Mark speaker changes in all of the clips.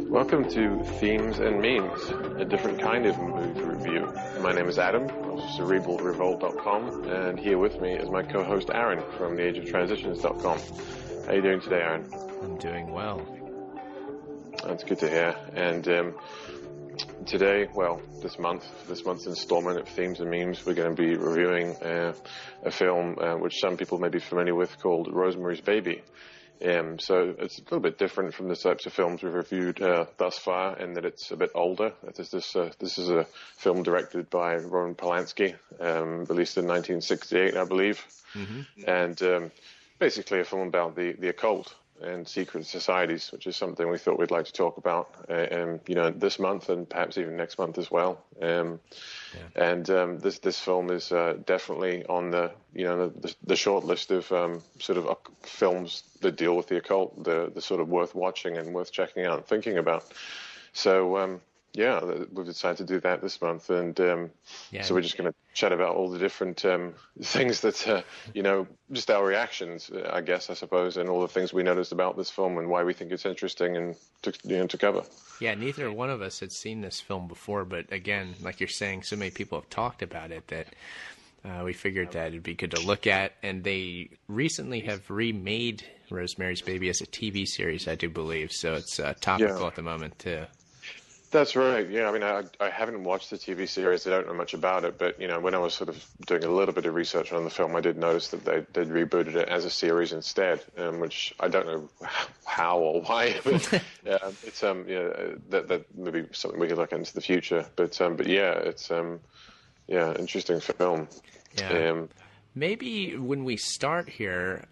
Speaker 1: Welcome to Themes and Memes, a different kind of movie review. My name is Adam of cerebralrevolt.com, and here with me is my co-host Aaron from theageoftransitions.com. How are you doing today, Aaron?
Speaker 2: I'm doing well.
Speaker 1: That's good to hear. And today, well, this month's installment of Themes and Memes, we're going to be reviewing a film which some people may be familiar with called Rosemary's Baby. So it's a little bit different from the types of films we've reviewed thus far, in that it's a bit older. This is a film directed by Roman Polanski, released in 1968, I believe, and basically a film about the occult and secret societies, which is something we thought we'd like to talk about, this month and perhaps even next month as well. This film is definitely on the short list of sort of films that deal with the occult, the sort of worth watching and worth checking out and thinking about. So we've decided to do that this month, and so we're just going to chat about all the different things that just our reactions, I suppose, and all the things we noticed about this film and why we think it's interesting and to cover.
Speaker 2: Yeah, neither one of us had seen this film before, but again, like you're saying, so many people have talked about it that we figured that it'd be good to look at. And they recently have remade Rosemary's Baby as a TV series, I do believe, so it's topical at the moment too.
Speaker 1: That's right. Yeah, I mean, I haven't watched the TV series. I don't know much about it, but when I was sort of doing a little bit of research on the film, I did notice that they'd rebooted it as a series instead, which I don't know how or why. But it's that maybe something we could look into the future. But yeah, it's interesting film.
Speaker 2: Yeah. Maybe when we start here.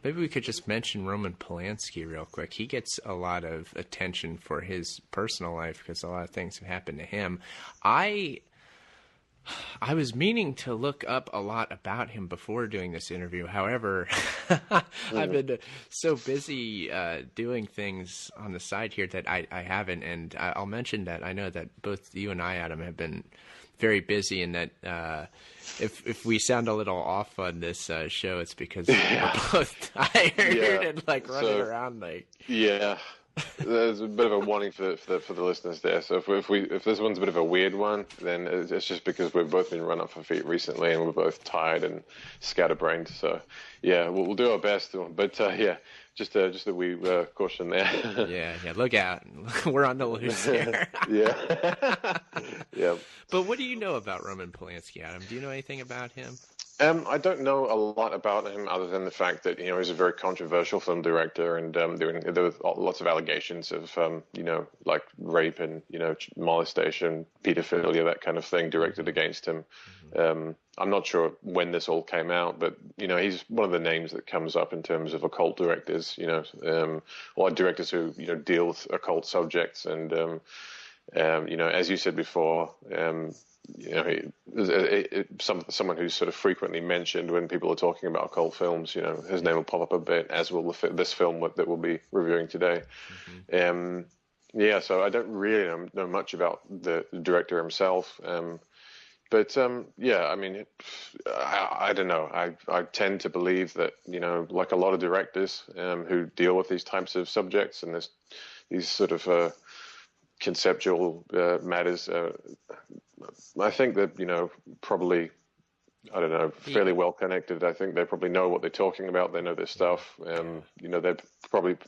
Speaker 2: Maybe we could just mention Roman Polanski real quick. He gets a lot of attention for his personal life because a lot of things have happened to him. I was meaning to look up a lot about him before doing this interview. However, I've been so busy doing things on the side here that I haven't. And I'll mention that I know that both you and I, Adam, have been very busy, and that if we sound a little off on this show, it's because we're both tired and running around
Speaker 1: There's a bit of a warning for the listeners there. So if this one's a bit of a weird one, then it's just because we've both been run up our feet recently and we're both tired and scatterbrained. So yeah, we'll do our best. But just a wee caution there.
Speaker 2: Yeah, look out. We're on the loose here.
Speaker 1: Yeah.
Speaker 2: But what do you know about Roman Polanski, Adam? Do you know anything about him?
Speaker 1: I don't know a lot about him other than the fact that he's a very controversial film director, and there were lots of allegations of like rape and molestation, pedophilia, that kind of thing directed against him. I'm not sure when this all came out, but he's one of the names that comes up in terms of occult directors. Or directors who deal with occult subjects, and as you said before. Someone who's sort of frequently mentioned when people are talking about occult films. His name will pop up a bit, as will this film that we'll be reviewing today. So I don't really know much about the director himself. But I mean, I don't know. I tend to believe that like a lot of directors who deal with these types of subjects and these sort of conceptual matters. I think that probably, I don't know, fairly well connected. I think they probably know what they're talking about. They know their stuff. They're probably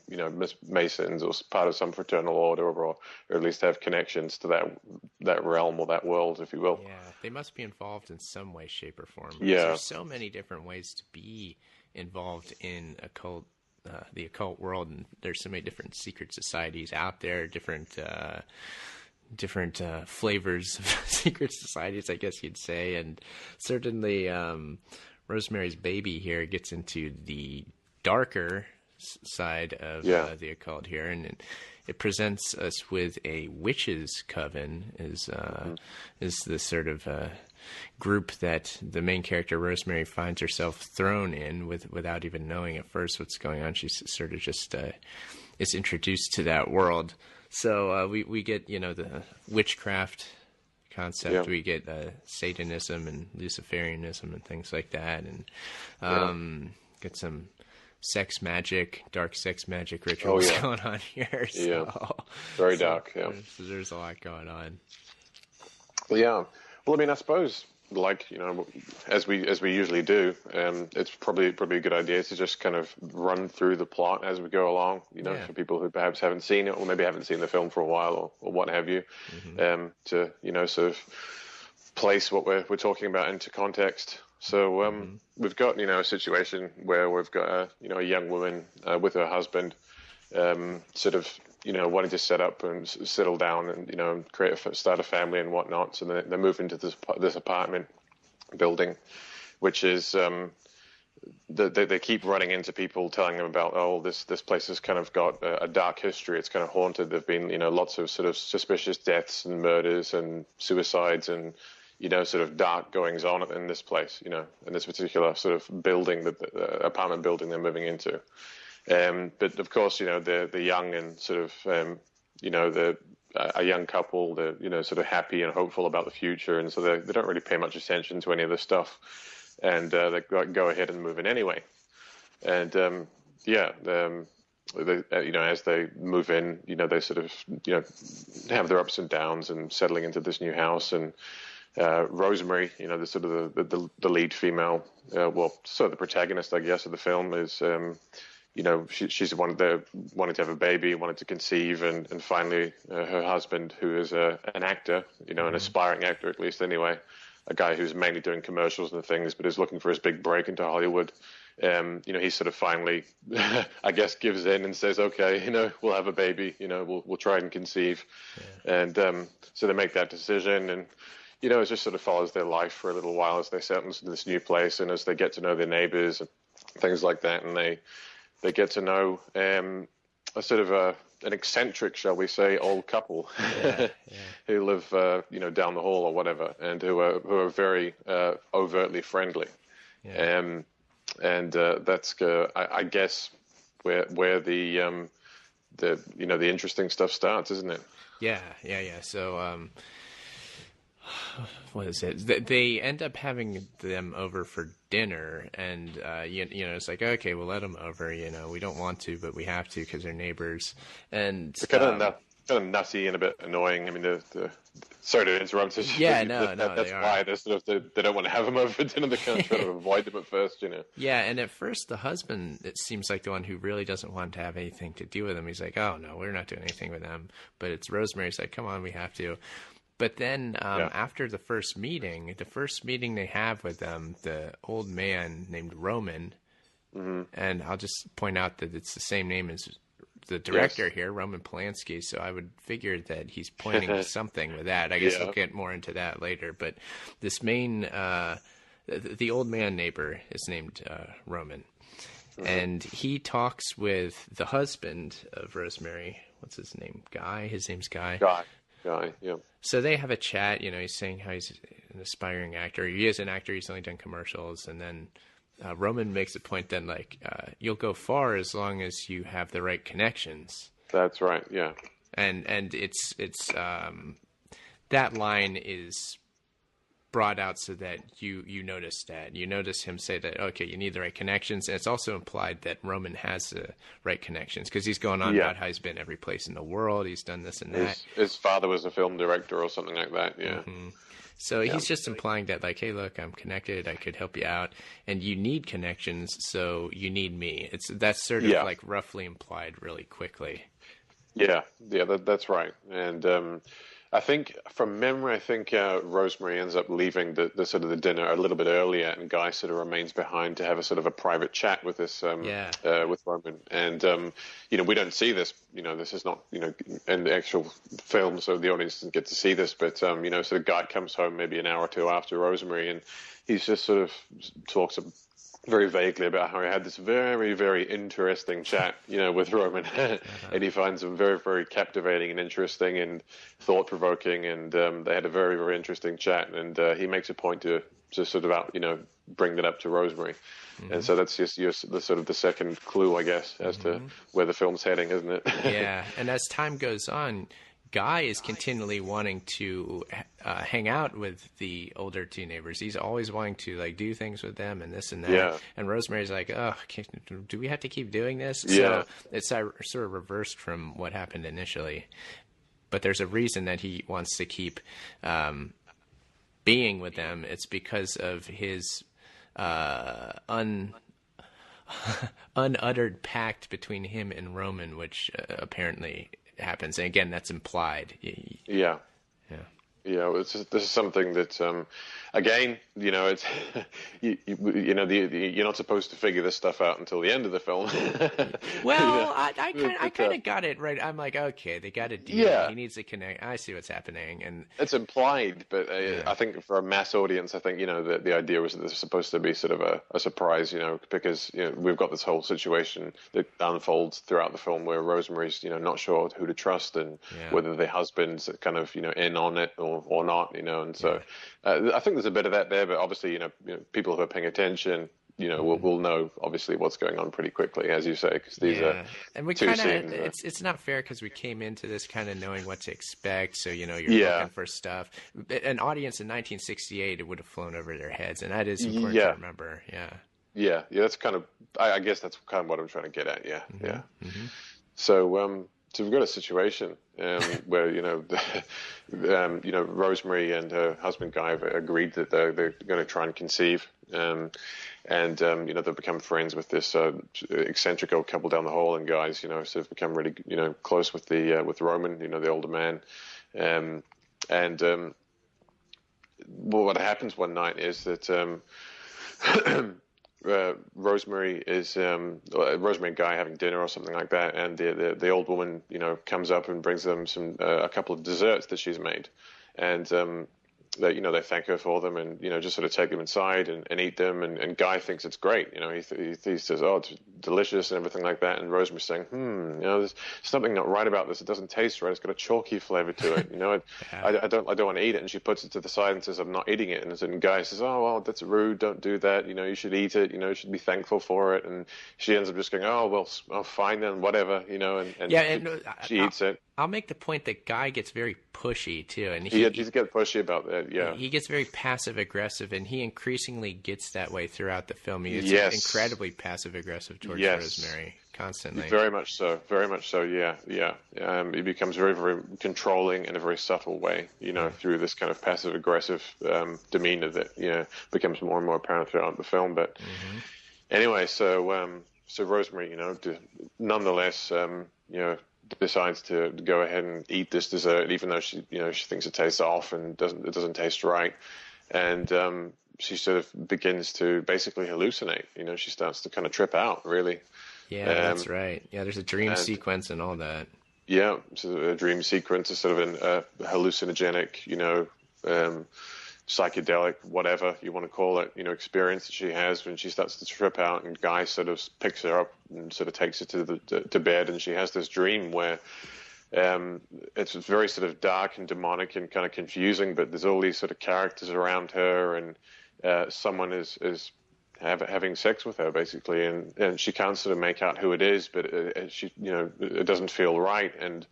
Speaker 1: Masons or part of some fraternal order, or at least have connections to that realm or that world, if you will.
Speaker 2: Yeah, they must be involved in some way, shape, or form.
Speaker 1: Yeah,
Speaker 2: there's so many different ways to be involved in the occult world, and there's so many different secret societies out there, different flavors of secret societies, I guess you'd say. And certainly Rosemary's Baby here gets into the darker side of the occult here, and it presents us with a witches' coven is the sort of group that the main character Rosemary finds herself thrown in without even knowing at first what's going on. She's sort of just is introduced to that world. So we get the witchcraft concept. We get Satanism and Luciferianism and things like that, and get some sex magic, dark sex magic rituals going on here. So,
Speaker 1: very dark. Yeah,
Speaker 2: there's a lot going on.
Speaker 1: Yeah. Well, I mean, I suppose, like, as we usually do, it's probably a good idea to just kind of run through the plot as we go along, for people who perhaps haven't seen it or maybe haven't seen the film for a while or what have you, to, sort of place what we're talking about into context. So we've got, a situation where we've got, a young woman with her husband, sort of, wanting to set up and settle down and, start a family and whatnot. So they move into this apartment building, which is, they keep running into people telling them about, this place has kind of got a dark history. It's kind of haunted. There've been, lots of sort of suspicious deaths and murders and suicides and, sort of dark goings on in this place, in this particular sort of building, the apartment building they're moving into. But of course, they're young and sort of, they're a young couple. They're, sort of happy and hopeful about the future, and so they don't really pay much attention to any of this stuff, and they go ahead and move in anyway. And as they move in, they sort of, have their ups and downs and settling into this new house. And Rosemary, the sort of the lead female, sort of the protagonist, I guess, of the film is. She's the one that wanted to have a baby, wanted to conceive, and finally her husband, who is an actor, an aspiring actor at least anyway, a guy who's mainly doing commercials and things, but is looking for his big break into Hollywood. He sort of finally, I guess, gives in and says, okay, we'll have a baby, we'll try and conceive. Yeah. And so they make that decision, and it just sort of follows their life for a little while as they settle into this new place and as they get to know their neighbors and things like that, and they get to know a sort of an eccentric, shall we say, old couple who live, down the hall or whatever, and who are very overtly friendly. Yeah. And that's, I guess, where the interesting stuff starts, isn't it?
Speaker 2: Yeah. So, what is it? They end up having them over for dinner, and it's like, okay, we'll let them over. We don't want to, but we have to because they're neighbors. And
Speaker 1: they're kind of nutty and a bit annoying. I mean, sorry to interrupt.
Speaker 2: Yeah,
Speaker 1: that's why they're sort of they don't want to have them over for dinner. They kind of try to avoid them at first,
Speaker 2: Yeah, and at first the husband, it seems like the one who really doesn't want to have anything to do with them. He's like, oh no, we're not doing anything with them. But it's Rosemary's like, come on, we have to. But then after the first meeting they have with them, the old man named Roman, and I'll just point out that it's the same name as the director here, Roman Polanski, so I would figure that he's pointing to something with that. I guess we'll get more into that later. But this main, the old man neighbor is named Roman, and he talks with the husband of Rosemary. What's his name? Guy? His name's Guy.
Speaker 1: Guy, yeah.
Speaker 2: So they have a chat, he's saying how he's an aspiring actor. He is an actor. He's only done commercials. And then Roman makes a point then, like, you'll go far as long as you have the right connections.
Speaker 1: That's right, yeah.
Speaker 2: And it's that line is brought out so that you notice that. You notice him say that, okay, you need the right connections. And it's also implied that Roman has the right connections because he's going on about how he's been every place in the world. He's done this and that.
Speaker 1: His father was a film director or something like that, yeah.
Speaker 2: Mm-hmm. So he's just implying that, like, hey, look, I'm connected. I could help you out. And you need connections, so you need me. That's sort of like roughly implied really quickly. Yeah,
Speaker 1: that's right. And I think, from memory, Rosemary ends up leaving the sort of the dinner a little bit earlier, and Guy sort of remains behind to have a sort of a private chat with this with Roman. And we don't see this. This is not in the actual film, so the audience doesn't get to see this. But sort of Guy comes home maybe an hour or two after Rosemary, and he's just sort of talks very vaguely about how he had this very, very interesting chat, with Roman, and he finds him very, very captivating and interesting and thought-provoking, and they had a very, very interesting chat, and he makes a point to sort of bring that up to Rosemary, and so that's just the sort of the second clue, I guess, as to where the film's heading, isn't it?
Speaker 2: Yeah, and as time goes on, Guy is continually wanting to hang out with the older two neighbors. He's always wanting to like do things with them and this and that.
Speaker 1: Yeah.
Speaker 2: And Rosemary's like, oh, do we have to keep doing this?
Speaker 1: Yeah.
Speaker 2: So it's sort of reversed from what happened initially. But there's a reason that he wants to keep being with them. It's because of his unuttered pact between him and Roman, which apparently happens. And again, that's implied.
Speaker 1: Yeah. This is something that, again, it's you're not supposed to figure this stuff out until the end of the film.
Speaker 2: Well, I kind of got it right. I'm like, okay, they got a deal.
Speaker 1: Yeah.
Speaker 2: He needs to connect. I see what's happening, and
Speaker 1: it's implied, but I think for a mass audience, I think the idea was that this was supposed to be sort of a surprise, because we've got this whole situation that unfolds throughout the film where Rosemary's not sure who to trust and whether the husband's kind of in on it or not, and so I think there's a bit of that there, but obviously people who are paying attention will know obviously what's going on pretty quickly, as you say, because these are
Speaker 2: and we
Speaker 1: kind
Speaker 2: of it's not fair because we came into this kind of knowing what to expect, so you're looking for stuff. An audience in 1968, it would have flown over their heads, and that is important to remember.
Speaker 1: That's kind of I guess that's kind of what I'm trying to get at. So we've got a situation where Rosemary and her husband Guy have agreed that they're going to try and conceive, and they've become friends with this eccentric old couple down the hall, and Guy's sort of become really close with with Roman, the older man, what happens one night is that Rosemary and Guy having dinner or something like that, and the old woman comes up and brings them a couple of desserts that she's made, and they thank her for them, and just sort of take them inside and eat them, and Guy thinks it's great. He says, oh, it's delicious and everything like that, and Rosemary's saying, there's something not right about this. It doesn't taste right. It's got a chalky flavor to it. I don't want to eat it. And she puts it to the side and says, I'm not eating it. And Guy says, oh well, that's rude. Don't do that. You should eat it. You should be thankful for it. And she ends up just going, oh well, fine then, whatever. And she eats it.
Speaker 2: I'll make the point that Guy gets very pushy too, and
Speaker 1: he gets pushy about that. Yeah,
Speaker 2: he gets very passive aggressive, and he increasingly gets that way throughout the film. He's incredibly passive aggressive towards Rosemary constantly.
Speaker 1: Very much so. Yeah. He becomes very, very controlling in a very subtle way. Through this kind of passive aggressive demeanor that becomes more and more apparent throughout the film. But anyway, so Rosemary, nonetheless, decides to go ahead and eat this dessert, even though she thinks it tastes off and it doesn't taste right, and she sort of begins to basically hallucinate. She starts to kind of trip out, really.
Speaker 2: Yeah, that's right. Yeah, there's a dream sequence and all that.
Speaker 1: Yeah, so a dream sequence is sort of a hallucinogenic, psychedelic, whatever you want to call it, experience that she has when she starts to trip out, and Guy sort of picks her up and sort of takes her to bed, and she has this dream where it's very sort of dark and demonic and kind of confusing, but there's all these sort of characters around her, and someone is having sex with her basically, and she can't sort of make out who it is, but it doesn't feel right, and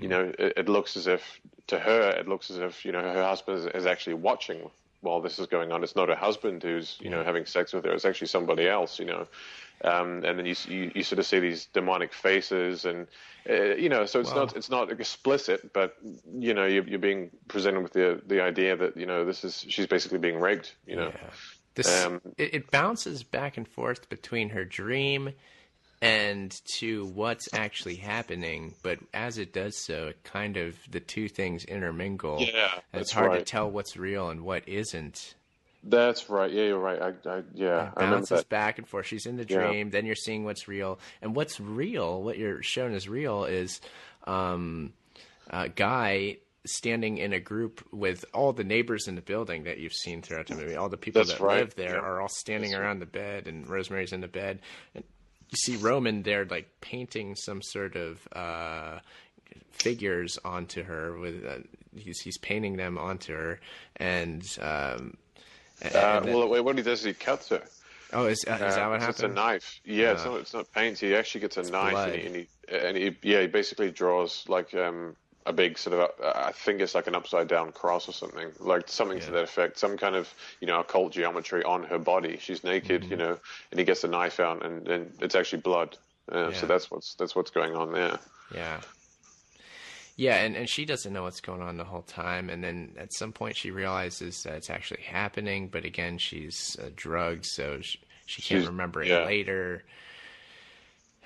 Speaker 1: it looks as if to her her husband is actually watching while this is going on. It's not her husband who's having sex with her. It's actually somebody else. And then you sort of see these demonic faces, and so it's not explicit, but you're being presented with the idea that she's basically being raped.
Speaker 2: It bounces back and forth between her dream and to what's actually happening, but as it does so, it kind of the two things intermingle.
Speaker 1: Yeah,
Speaker 2: it's hard to tell what's real and what isn't.
Speaker 1: That's right. Yeah, you're right.
Speaker 2: It bounces back and forth. She's in the dream, then you're seeing what's real, and what's real, what you're shown as real, is Guy standing in a group with all the neighbors in the building that you've seen throughout the movie. All the people live there are all standing around the bed, and Rosemary's in the bed. And you see Roman there, like painting some sort of figures onto her. With he's painting them onto her, and
Speaker 1: what he does is he cuts her.
Speaker 2: Oh, is that what happened?
Speaker 1: It's a knife. Yeah, it's not paint. He actually gets a knife, and he basically draws like a big sort of, I think it's like an upside down cross or something, like something to that effect, some kind of, occult geometry on her body. She's naked, and he gets the knife out, and it's actually blood. So that's what's going on there.
Speaker 2: Yeah. Yeah, and she doesn't know what's going on the whole time, and then at some point she realizes that it's actually happening, but again, she's drugged, so she can't remember it later.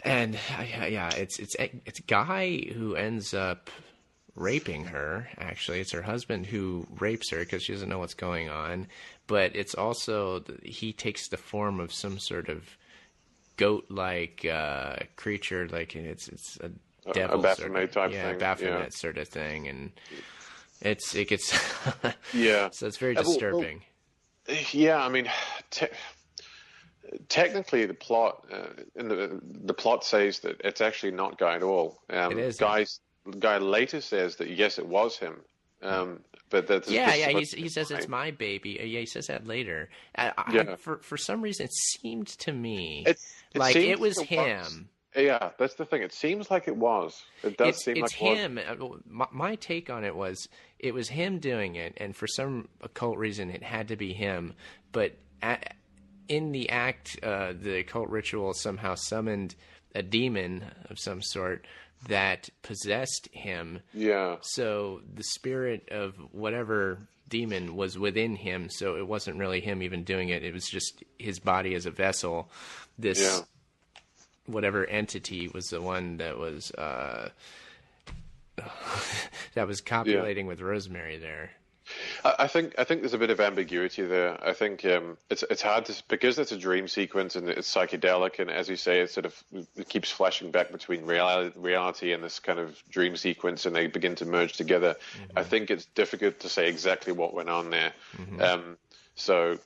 Speaker 2: And it's Guy who ends up raping her. Actually, it's her husband who rapes her because she doesn't know what's going on. But it's also he takes the form of some sort of goat-like creature, like it's a devil,
Speaker 1: a Baphomet type thing,
Speaker 2: Baphomet sort of thing, and it gets So it's very disturbing.
Speaker 1: Yeah, I mean. Technically, the plot the plot says that it's actually not Guy at all.
Speaker 2: It is.
Speaker 1: Guy later says that yes, it was him. But that's
Speaker 2: he says it's my baby. Yeah, he says that later. For some reason, it seemed to me like it was him.
Speaker 1: Yeah, that's the thing. It seems like it was. It does seem like
Speaker 2: him. My take on it was him doing it, and for some occult reason, it had to be him. But in the act, the occult ritual somehow summoned a demon of some sort that possessed him. Yeah. So the spirit of whatever demon was within him, so it wasn't really him even doing it. It was just his body as a vessel. This whatever entity was the one that was copulating with Rosemary there.
Speaker 1: I think there's a bit of ambiguity there. I think it's hard to, because it's a dream sequence and it's psychedelic, and as you say, it keeps flashing back between reality and this kind of dream sequence, and they begin to merge together. I think it's difficult to say exactly what went on there. So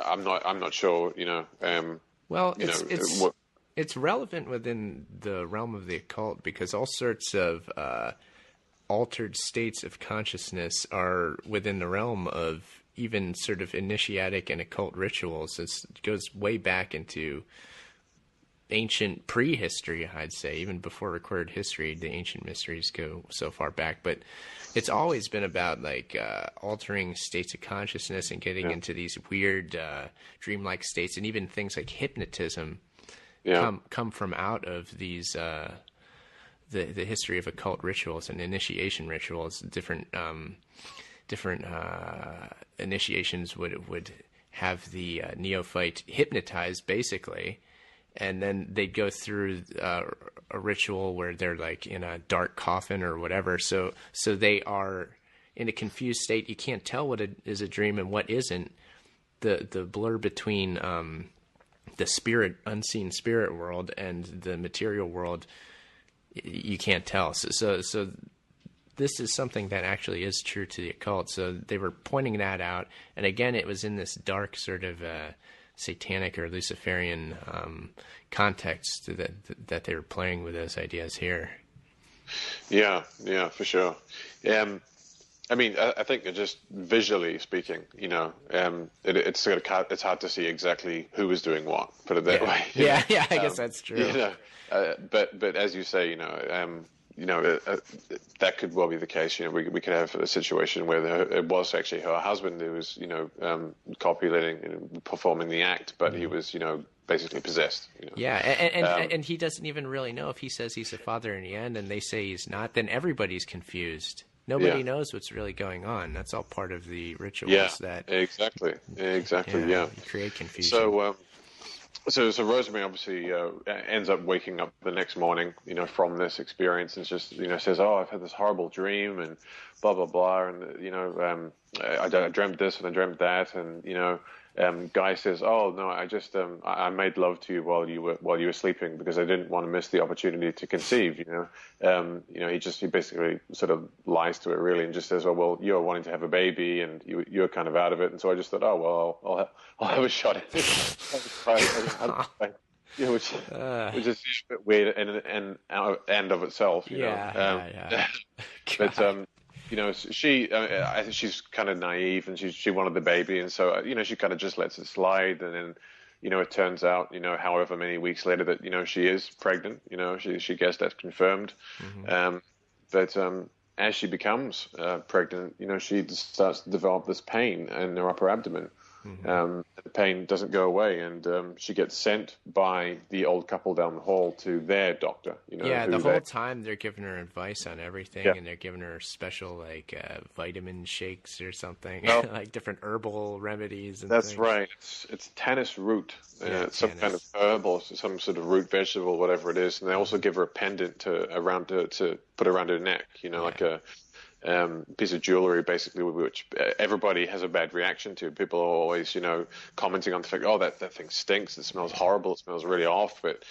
Speaker 1: I'm not sure.
Speaker 2: It's relevant within the realm of the occult because all sorts of altered states of consciousness are within the realm of even sort of initiatic and occult rituals. It goes way back into ancient prehistory, I'd say, even before recorded history. The ancient mysteries go so far back, but it's always been about like altering states of consciousness and getting into these weird dreamlike states, and even things like hypnotism come from out of these the history of occult rituals and initiation rituals. Different initiations would have the neophyte hypnotized, basically, and then they'd go through a ritual where they're like in a dark coffin or whatever. So they are in a confused state. You can't tell what is a dream and what isn't. The blur between the unseen spirit world and the material world, you can't tell. So this is something that actually is true to the occult. So they were pointing that out, and again, it was in this dark sort of satanic or Luciferian context that they were playing with those ideas here.
Speaker 1: Yeah, for sure. I mean, I think just visually speaking, it's hard to see exactly who was doing what. Put it that way.
Speaker 2: Yeah, I guess that's true.
Speaker 1: But as you say, that could well be the case. We could have a situation where it was actually her husband who was, copulating and performing the act, but he was, basically possessed.
Speaker 2: Yeah, and he doesn't even really know. If he says he's a father in the end and they say he's not, then everybody's confused. Nobody knows what's really going on. That's all part of the rituals.
Speaker 1: Exactly.
Speaker 2: Create confusion.
Speaker 1: So Rosemary obviously ends up waking up the next morning, from this experience, and just says, "Oh, I've had this horrible dream," and blah blah blah, and I dreamt this and I dreamt that, and Guy says, "Oh no, I just I made love to you while you were sleeping because I didn't want to miss the opportunity to conceive." He basically sort of lies to it really, and just says, "Oh well, you're wanting to have a baby, and you're kind of out of it." And so I just thought, "Oh well, I'll have a shot at it." Which is a bit weird and end of itself. But I think she's kind of naive, and she wanted the baby, and so she kind of just lets it slide, and then it turns out however many weeks later that she is pregnant. She gets that confirmed. But as she becomes pregnant, she starts to develop this pain in her upper abdomen. The pain doesn't go away, and she gets sent by the old couple down the hall to their doctor.
Speaker 2: The whole time they're giving her advice on everything,
Speaker 1: Yeah.
Speaker 2: and they're giving her special vitamin shakes or something,
Speaker 1: Oh.
Speaker 2: like different herbal remedies. And
Speaker 1: That's
Speaker 2: things.
Speaker 1: right. It's tannis root. It's some
Speaker 2: tannis.
Speaker 1: kind of herb or some sort of root vegetable, whatever it is. And they also give her a pendant to put around her neck. Like a piece of jewelry, basically, which everybody has a bad reaction to. People are always, commenting on the fact, oh, that thing stinks. It smells horrible. It smells really off. But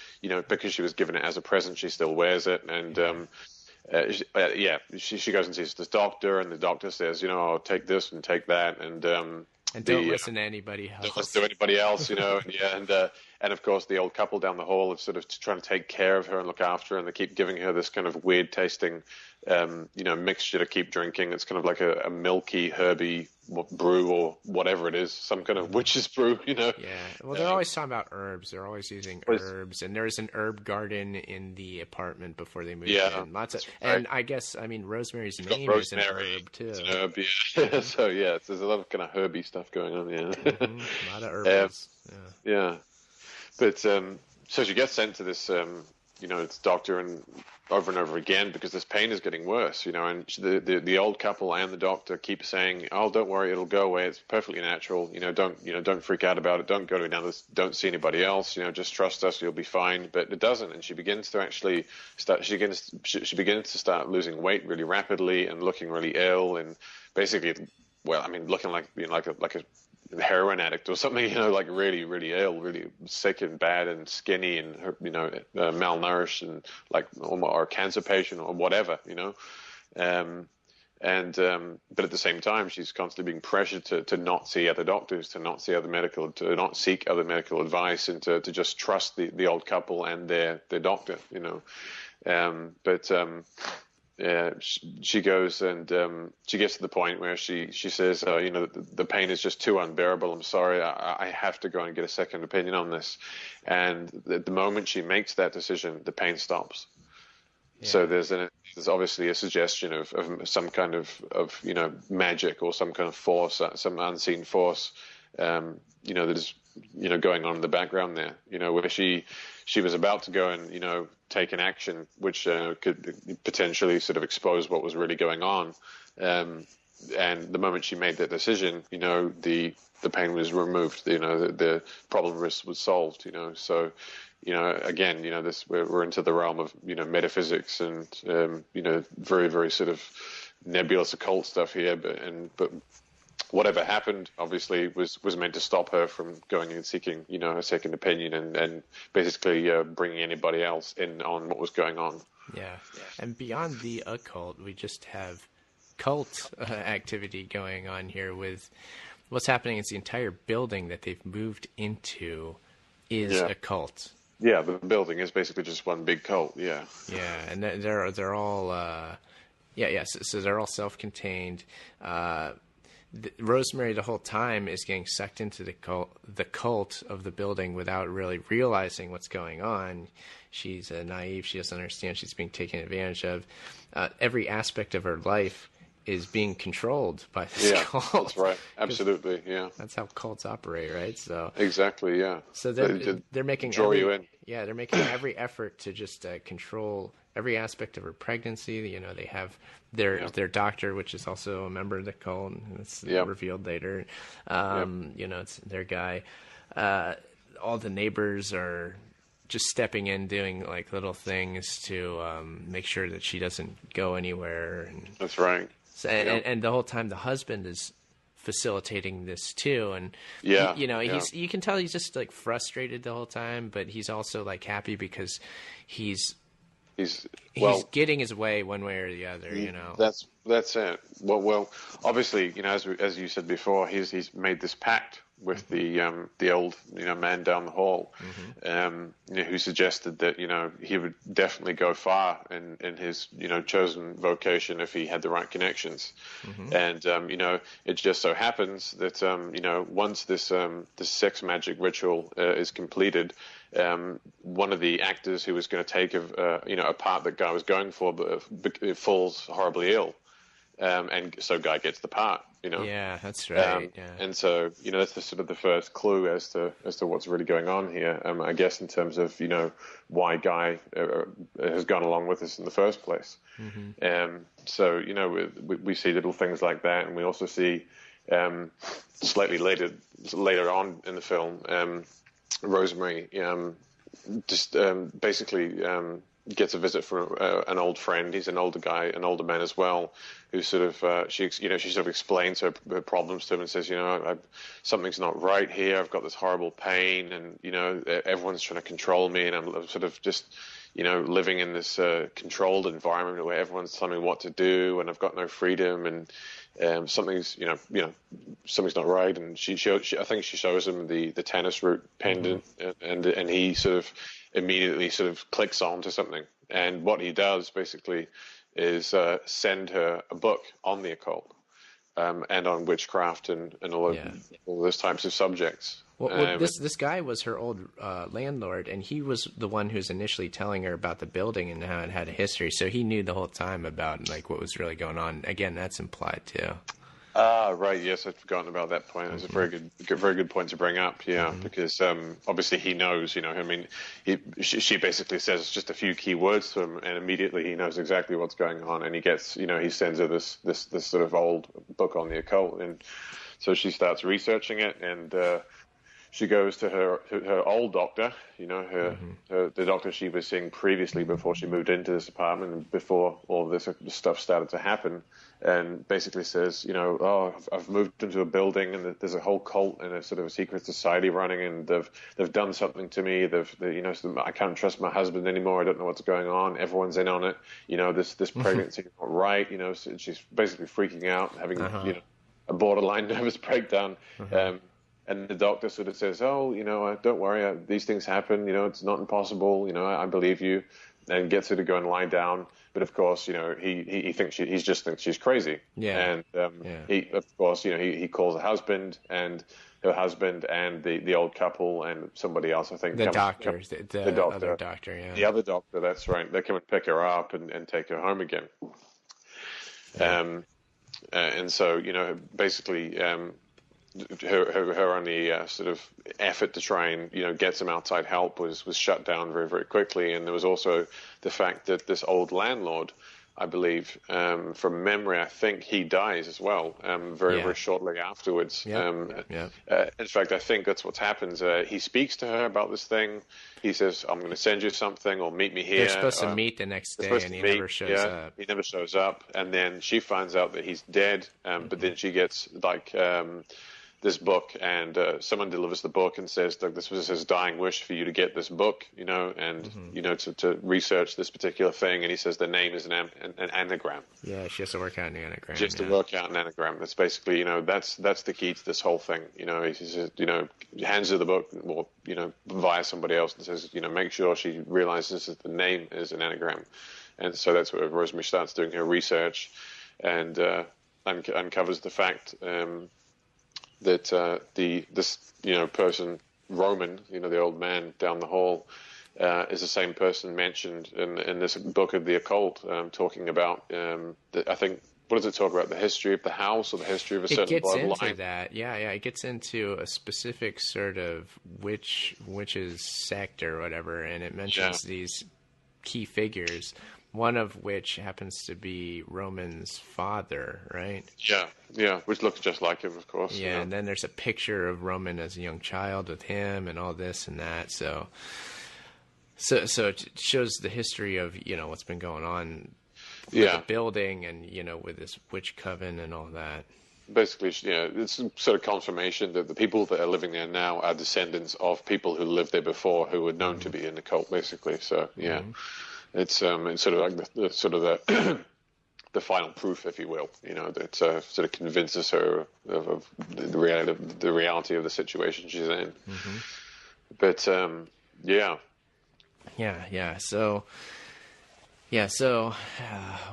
Speaker 1: because she was given it as a present, she still wears it. And she goes and sees this doctor, and the doctor says, I'll take this and take that, and
Speaker 2: don't listen to anybody else.
Speaker 1: Don't listen to anybody else, and of course the old couple down the hall is sort of trying to take care of her and look after her, and they keep giving her this kind of weird tasting, mixture to keep drinking. It's kind of like a milky, herby brew or whatever it is, some kind of witch's brew,
Speaker 2: Yeah, well, they're always talking about herbs. They're always using herbs, and there's an herb garden in the apartment before they moved in. And I guess, Rosemary's name is an herb too.
Speaker 1: It's an herb, yeah. So there's a lot of kind of herby stuff going on, yeah.
Speaker 2: A lot of herbs.
Speaker 1: Yeah. But so she gets sent to this, this doctor, and over again, because this pain is getting worse, and the old couple and the doctor keep saying, "Oh, don't worry, it'll go away. It's perfectly natural. Don't freak out about it. Don't go to another. Don't see anybody else. Just trust us. You'll be fine." But it doesn't, and she begins to actually start. She begins to start losing weight really rapidly and looking really ill, and basically, looking like a heroin addict or something, like really, really ill, really sick and bad and skinny and, malnourished and or a cancer patient or whatever, but at the same time, she's constantly being pressured to not see other doctors, to not seek other medical advice, and to just trust the old couple and their doctor, she goes and she gets to the point where she says, the pain is just too unbearable. I'm sorry, I have to go and get a second opinion on this. And the moment she makes that decision, the pain stops. Yeah. So there's obviously a suggestion of some kind of magic or some kind of force, some unseen force, that is going on in the background there, where she was about to go and take an action which could potentially sort of expose what was really going on, and the moment she made that decision, the pain was removed, the problem was solved, so again, this we're into the realm of metaphysics and very, very sort of nebulous occult stuff here, but whatever happened, obviously, was meant to stop her from going and seeking, a second opinion and basically bringing anybody else in on what was going on.
Speaker 2: Yeah. And beyond the occult, we just have cult activity going on here with what's happening is the entire building that they've moved into is a cult.
Speaker 1: Yeah, the building is basically just one big cult, yeah.
Speaker 2: Yeah, and they're all, so they're all self-contained. Rosemary the whole time is getting sucked into the cult of the building without really realizing what's going on. She's naive. She doesn't understand she's being taken advantage of. Every aspect of her life is being controlled by this cult.
Speaker 1: That's right. Absolutely. Yeah.
Speaker 2: That's how cults operate, right? So
Speaker 1: exactly. Yeah.
Speaker 2: So they're making
Speaker 1: you in.
Speaker 2: Yeah, they're making every effort to just control every aspect of her pregnancy. They have their doctor, which is also a member of the cult, and it's revealed later. It's their guy. All the neighbors are just stepping in, doing like little things to make sure that she doesn't go anywhere. And
Speaker 1: that's right.
Speaker 2: So, and the whole time the husband is facilitating this too, and you can tell he's just like frustrated the whole time, but he's also like happy because he's getting his way one way or the other.
Speaker 1: That's it. Well, obviously, as you said before, he's made this pact with the old man down the hall, who suggested that he would definitely go far in his chosen vocation if he had the right connections, and it just so happens that once this sex magic ritual is completed, one of the actors who was going to take a part that Guy was going for, but it falls horribly ill. And so Guy gets the part,
Speaker 2: Yeah, that's right.
Speaker 1: And so, that's the sort of the first clue as to what's really going on here. I guess in terms of, why Guy has gone along with this in the first place. So, we see little things like that, and we also see slightly later on in the film, Rosemary just basically gets a visit from an old friend. He's an older guy, an older man as well, who sort of she sort of explains her problems to him and says, something's not right here. I've got this horrible pain, and everyone's trying to control me, and I'm sort of just living in this controlled environment where everyone's telling me what to do, and I've got no freedom, and something's something's not right. And I think she shows him the tennis root pendant, and he sort of immediately sort of clicks on to something. And what he does basically is send her a book on the occult, and on witchcraft and all those types of subjects.
Speaker 2: Well, this guy was her old landlord, and he was the one who's initially telling her about the building and how it had a history. So he knew the whole time about what was really going on. Again, that's implied too.
Speaker 1: Right. Yes, I'd forgotten about that point. It's a very good point to bring up. Yeah, because obviously he knows. I mean, she basically says just a few key words to him, and immediately he knows exactly what's going on, and he gets. He sends her this sort of old book on the occult, and so she starts researching it, and she goes to her old doctor, the doctor she was seeing previously before she moved into this apartment and before all this stuff started to happen, and basically says, I've moved into a building and there's a whole cult and a sort of a secret society running, and they've done something to me. I can't trust my husband anymore. I don't know what's going on. Everyone's in on it. This pregnancy is not right. So she's basically freaking out, having a borderline nervous breakdown. And the doctor sort of says, don't worry, these things happen, it's not impossible, I believe you, and gets her to go and lie down. But of course, he thinks he just thinks she's crazy. Yeah. And he, of course, he calls her husband and the old couple and somebody else, I think.
Speaker 2: The doctor, the other doctor, yeah.
Speaker 1: The other doctor, that's right. They come and pick her up and take her home again. Yeah. And so, basically, her only sort of effort to try and get some outside help was shut down very, very quickly. And there was also the fact that this old landlord, I believe, from memory, I think he dies as well, very shortly afterwards. In fact, I think that's what happens. He speaks to her about this thing. He says, I'm going to send you something, or meet me here.
Speaker 2: They're supposed to meet the next day, and he never shows up.
Speaker 1: He never shows up. And then she finds out that he's dead, but then she gets this book, and someone delivers the book and says, "Look, this was his dying wish for you to get this book, and to research this particular thing." And he says the name is an anagram.
Speaker 2: Yeah, she has to work out an anagram.
Speaker 1: She has to work out an anagram. That's basically, that's the key to this whole thing. He says, hands her the book, or via somebody else, and says, make sure she realizes that the name is an anagram. And so that's where Rosemary starts doing her research, and uncovers the fact. That this person, Roman, the old man down the hall, is the same person mentioned in this book of the occult, talking about I think, what does it talk about? The history of the house, or the history of a certain bloodline?
Speaker 2: It gets into that. Yeah. It gets into a specific sort of witch's sect or whatever, and it mentions these key figures. One of which happens to be Roman's father, right? Yeah, which looks just like him, of course. Yeah, and then there's a picture of Roman as a young child with him and all this and that. So it shows the history of, what's been going on with the building and, with this witch coven and all that. Basically, it's sort of confirmation that the people that are living there now are descendants of people who lived there before, who were known to be in the cult, basically. So, yeah. It's sort of like the final proof, if you will, that sort of convinces her of the reality of the situation she's in. But So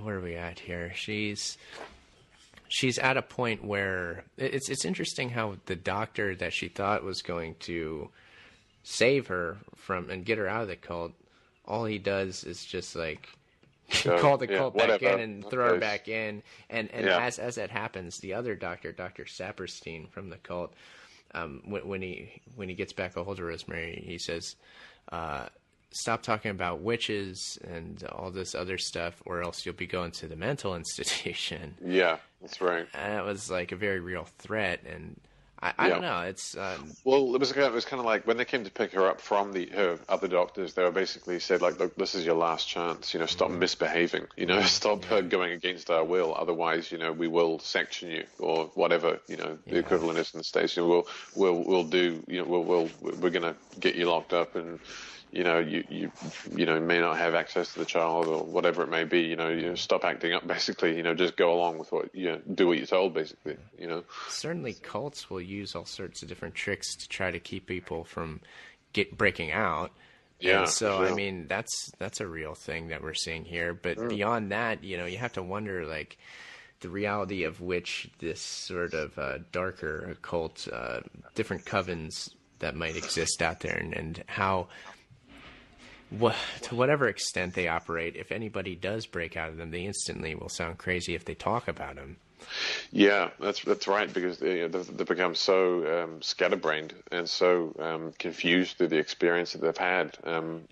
Speaker 2: where are we at here? She's at a point where it's interesting how the doctor that she thought was going to save her from and get her out of the cult, all he does is just like call the cult back in and throw her back in. And as that happens, the other doctor, Dr. Saperstein from the cult, when he gets back a hold of Rosemary, he says, stop talking about witches and all this other stuff, or else you'll be going to the mental institution.
Speaker 1: Yeah, that's right.
Speaker 2: And it was like a very real threat, and I don't know. It's
Speaker 1: well, it was kind of like when they came to pick her up from her other doctors, they were basically said like, look, this is your last chance. Stop misbehaving. Stop going against our will. Otherwise, we will section you or whatever. The equivalent is in the States. We'll do. We're gonna get you locked up and. You may not have access to the child or whatever it may be. Stop acting up. Basically, just go along with what do what you're told. Basically,
Speaker 2: Certainly, cults will use all sorts of different tricks to try to keep people from breaking out. Yeah. And so, sure. I mean, that's a real thing that we're seeing here. But beyond that, you have to wonder, like, the reality of which this sort of darker occult, different covens that might exist out there, and how. To whatever extent they operate, if anybody does break out of them, they instantly will sound crazy if they talk about them.
Speaker 1: Yeah, that's right, because they become so scatterbrained and so confused through the experience that they've had.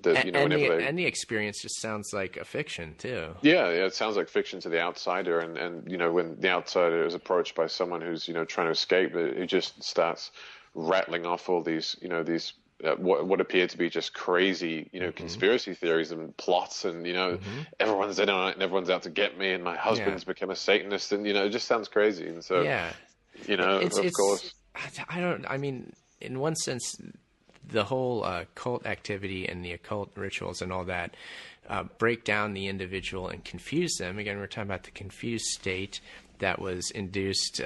Speaker 2: The experience just sounds like a fiction too.
Speaker 1: Yeah, it sounds like fiction to the outsider, and when the outsider is approached by someone who's trying to escape, it just starts rattling off all these what appear to be just crazy, conspiracy theories and plots, and everyone's in on it and everyone's out to get me, and my husband's become a Satanist, and it just sounds crazy. And so, of course,
Speaker 2: I mean, in one sense, the whole cult activity and the occult rituals and all that break down the individual and confuse them. Again, we're talking about the confused state that was induced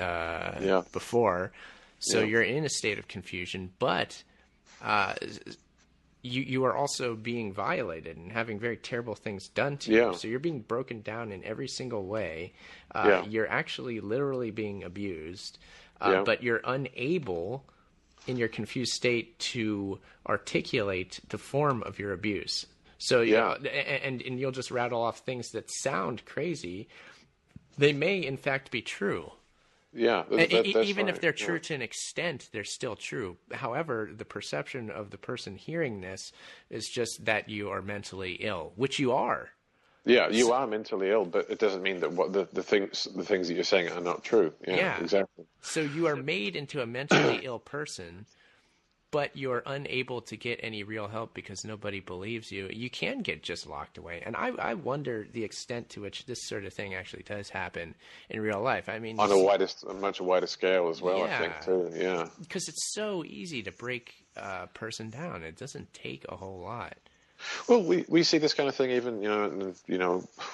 Speaker 2: before. So you're in a state of confusion, but you are also being violated and having very terrible things done to you. So you're being broken down in every single way. You're actually literally being abused, but you're unable in your confused state to articulate the form of your abuse. So and you'll just rattle off things that sound crazy. They may in fact be true.
Speaker 1: Yeah,
Speaker 2: even if they're true to an extent, they're still true. However, the perception of the person hearing this is just that you are mentally ill, which you are.
Speaker 1: Yeah, you are mentally ill, but it doesn't mean that what the things that you're saying are not true. Yeah, exactly.
Speaker 2: So you are made into a mentally ill person, but you're unable to get any real help because nobody believes you. You can get just locked away. And I wonder the extent to which this sort of thing actually does happen in real life. I mean,
Speaker 1: on a much wider scale as well, I think, too. Yeah.
Speaker 2: Because it's so easy to break a person down. It doesn't take a whole lot.
Speaker 1: Well, we see this kind of thing even,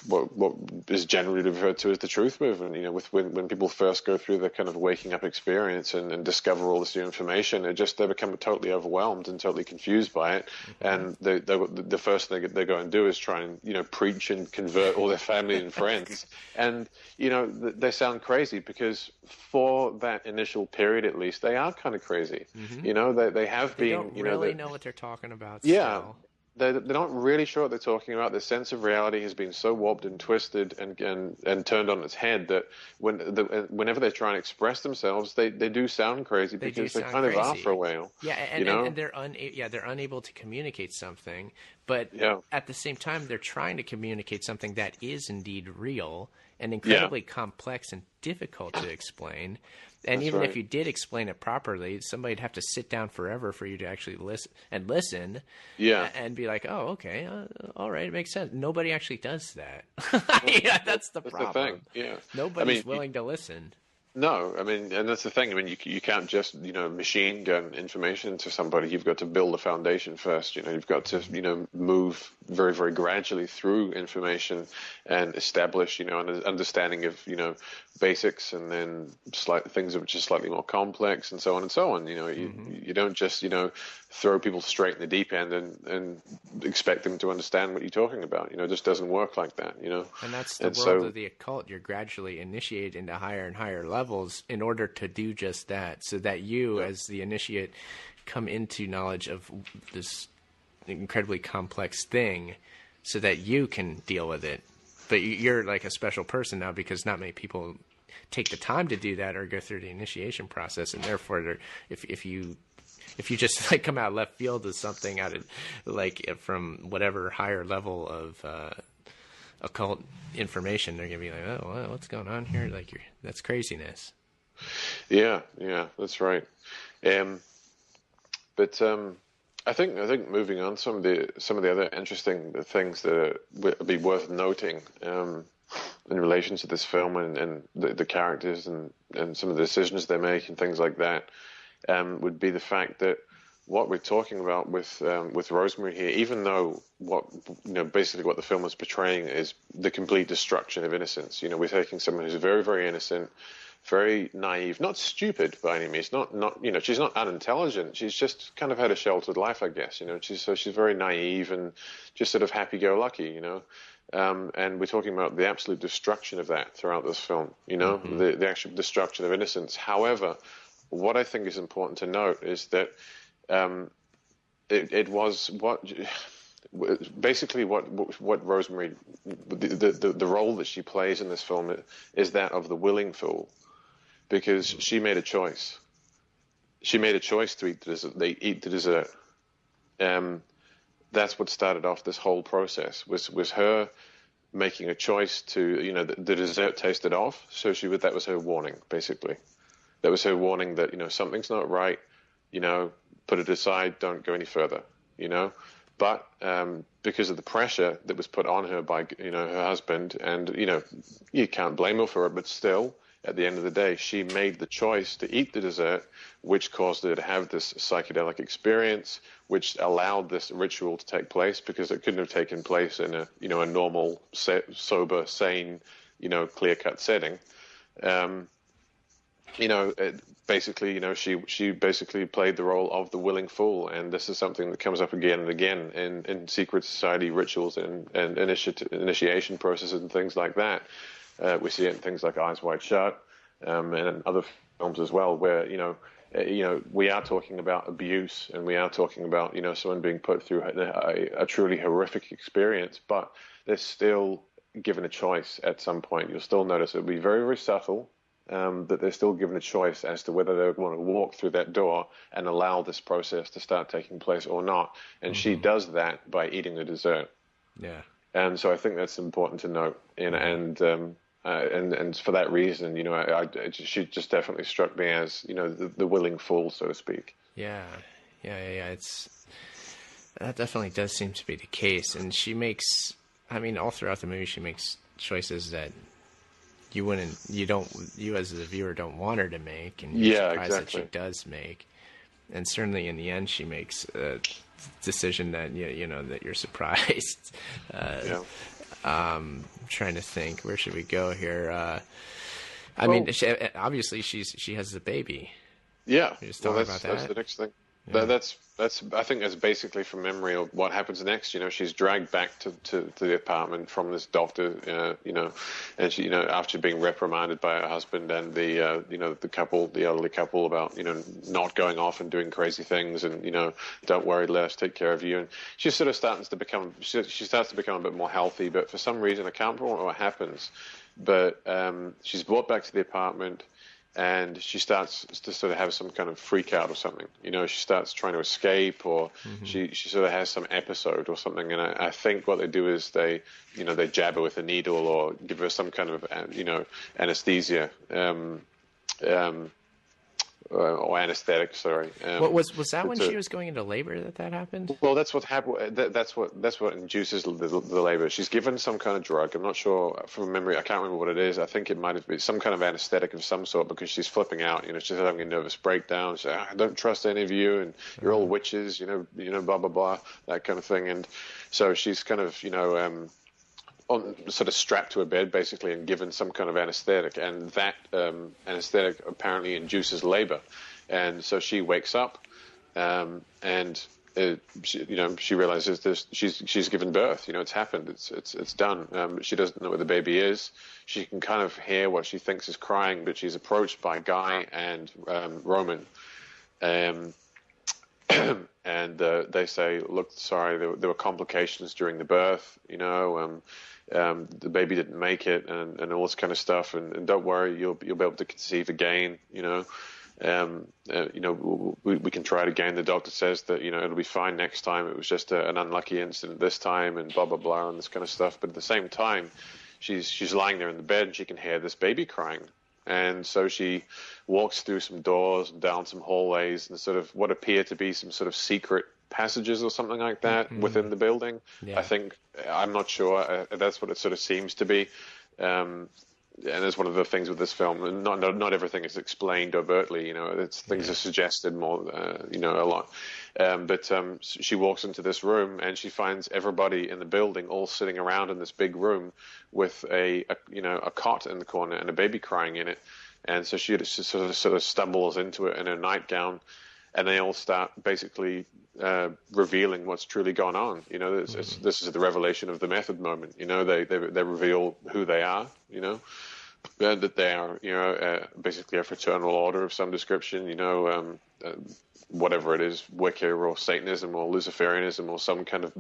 Speaker 1: what is generally referred to as the truth movement, with when people first go through the kind of waking up experience and discover all this new information, they become totally overwhelmed and totally confused by it. And the first thing they go and do is try and, preach and convert all their family and friends. And, they sound crazy because for that initial period, at least, they are kind of crazy. They have been,
Speaker 2: don't really know what they're talking about.
Speaker 1: Yeah.
Speaker 2: Still.
Speaker 1: They're not really sure what they're talking about. Their sense of reality has been so warped and twisted and turned on its head that whenever they try and express themselves, they do sound crazy because they kind of are for a while.
Speaker 2: Yeah, and they're unable to communicate something, but at the same time, they're trying to communicate something that is indeed real and incredibly complex and difficult to explain. And even if you did explain it properly, somebody'd have to sit down forever for you to actually listen and be like, oh, okay, all right, it makes sense. Nobody actually does that. That's the problem.
Speaker 1: The thing. Yeah.
Speaker 2: Nobody's willing to listen.
Speaker 1: No, and that's the thing. You can't just, machine gun information to somebody. You've got to build a foundation first. You've got to, move very, very gradually through information and establish, an understanding of, basics, and then things which are slightly more complex, and so on and so on. You don't just, throw people straight in the deep end and expect them to understand what you're talking about. It just doesn't work like that,
Speaker 2: And that's the world of the occult. You're gradually initiated into higher and higher levels in order to do just that, so that you, as the initiate, come into knowledge of this incredibly complex thing so that you can deal with it. But you're like a special person now because not many people take the time to do that or go through the initiation process, and therefore, if you just like come out left field with something out of like from whatever higher level of occult information, they're gonna be like, oh, well, what's going on here? Like, that's craziness.
Speaker 1: Yeah, that's right. But I think moving on, some of the other interesting things that would be worth noting in relation to this film and the characters and some of the decisions they make and things like that would be the fact that what we're talking about with Rosemary here, even though basically what the film is portraying is the complete destruction of innocence. We're taking someone who's very, very innocent, very naive, not stupid by any means, not she's not unintelligent. She's just kind of had a sheltered life, I guess. She's very naive and just sort of happy-go-lucky. And we're talking about the absolute destruction of that throughout this film. The actual destruction of innocence. However, what I think is important to note is that it was basically what Rosemary, the role that she plays in this film is that of the willing fool, because she made a choice. She made a choice to eat the dessert. That's what started off this whole process. Was her making a choice to the dessert tasted off, so that was her warning, basically. That was her warning that something's not right. Put it aside, don't go any further, But because of the pressure that was put on her by, her husband, and, you can't blame her for it, but still, at the end of the day, she made the choice to eat the dessert, which caused her to have this psychedelic experience, which allowed this ritual to take place, because it couldn't have taken place in a normal, sober, sane, clear-cut setting. Basically, she basically played the role of the willing fool, and this is something that comes up again and again in secret society rituals and initiation processes and things like that. We see it in things like Eyes Wide Shut, and in other films as well, where we are talking about abuse, and we are talking about someone being put through a truly horrific experience, but they're still given a choice at some point. You'll still notice it'll be very, very subtle. That they're still given a choice as to whether they want to walk through that door and allow this process to start taking place or not. And she does that by eating the dessert.
Speaker 2: Yeah.
Speaker 1: And so I think that's important to note. And for that reason, she just definitely struck me as, the willing fool, so to speak.
Speaker 2: Yeah. That definitely does seem to be the case. And she makes, all throughout the movie, she makes choices that you as the viewer don't want her to make, and you're surprised that she does make. And certainly in the end, she makes a decision that that you're surprised. I'm trying to think, where should we go here? Obviously she has the baby.
Speaker 1: Yeah,
Speaker 2: just talking about that.
Speaker 1: That's the next thing.
Speaker 2: Yeah.
Speaker 1: That's I think that's basically from memory of what happens next. She's dragged back to the apartment from this doctor, and she, after being reprimanded by her husband and the elderly couple about, not going off and doing crazy things, and, don't worry, let us take care of you. And she sort of starts to become a bit more healthy, but for some reason, I can't remember what happens, but she's brought back to the apartment. And she starts to sort of have some kind of freak out or something. She starts trying to escape, or she sort of has some episode or something. And I think what they do is they jab her with a needle or give her some kind of, anesthesia. Or anesthetic, sorry.
Speaker 2: Was that when she was going into labor that happened?
Speaker 1: Well, that's what happened. That's what induces the labor. She's given some kind of drug. I'm not sure from memory. I can't remember what it is. I think it might have been some kind of anesthetic of some sort, because she's flipping out. She's having a nervous breakdown. She's like, I don't trust any of you, and you're all witches. Blah blah blah, that kind of thing. And so she's kind of sort of strapped to a bed, basically, and given some kind of anesthetic, and that anesthetic apparently induces labor, and so she wakes up, and she realizes she's given birth. It's happened. It's done. She doesn't know where the baby is. She can kind of hear what she thinks is crying, but she's approached by Guy and Roman, and they say, look, sorry, there were complications during the birth, the baby didn't make it, and all this kind of stuff, and don't worry, you'll be able to conceive again, we can try it again. The doctor says that, it'll be fine next time. It was just an unlucky incident this time, and blah, blah, blah, and this kind of stuff. But at the same time, she's lying there in the bed, and she can hear this baby crying. And so she walks through some doors and down some hallways and sort of what appear to be some sort of secret passages or something like that within the building. Yeah. I'm not sure. That's what it sort of seems to be. And that's one of the things with this film. Not everything is explained overtly. Things are suggested more. A lot. But she walks into this room and she finds everybody in the building all sitting around in this big room with a cot in the corner and a baby crying in it. And so she sort of stumbles into it in her nightgown, and they all start basically revealing what's truly gone on. This is the revelation of the method moment. They reveal who they are. That they are, basically a fraternal order of some description. Whatever it is, Wicca or Satanism or Luciferianism or some kind of,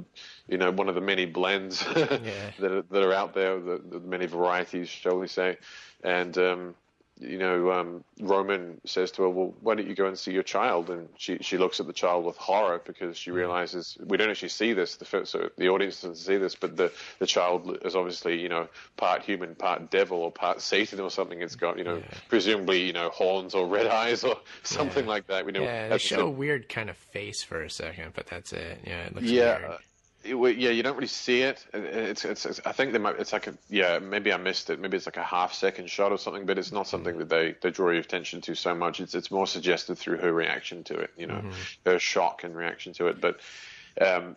Speaker 1: one of the many blends that are out there, the many varieties, shall we say, and. Roman says to her, well, why don't you go and see your child? And she looks at the child with horror because she realizes we don't actually see this. So the audience doesn't see this, but the child is obviously, part human, part devil, or part Satan or something. It's got, presumably, horns or red eyes or something like that.
Speaker 2: They show a weird kind of face for a second, but that's it. Yeah, it looks weird.
Speaker 1: You don't really see it. It's I think maybe I missed it. Maybe it's like a half-second shot or something, but it's not something that they draw your attention to so much. It's more suggested through her reaction to it, her shock and reaction to it. But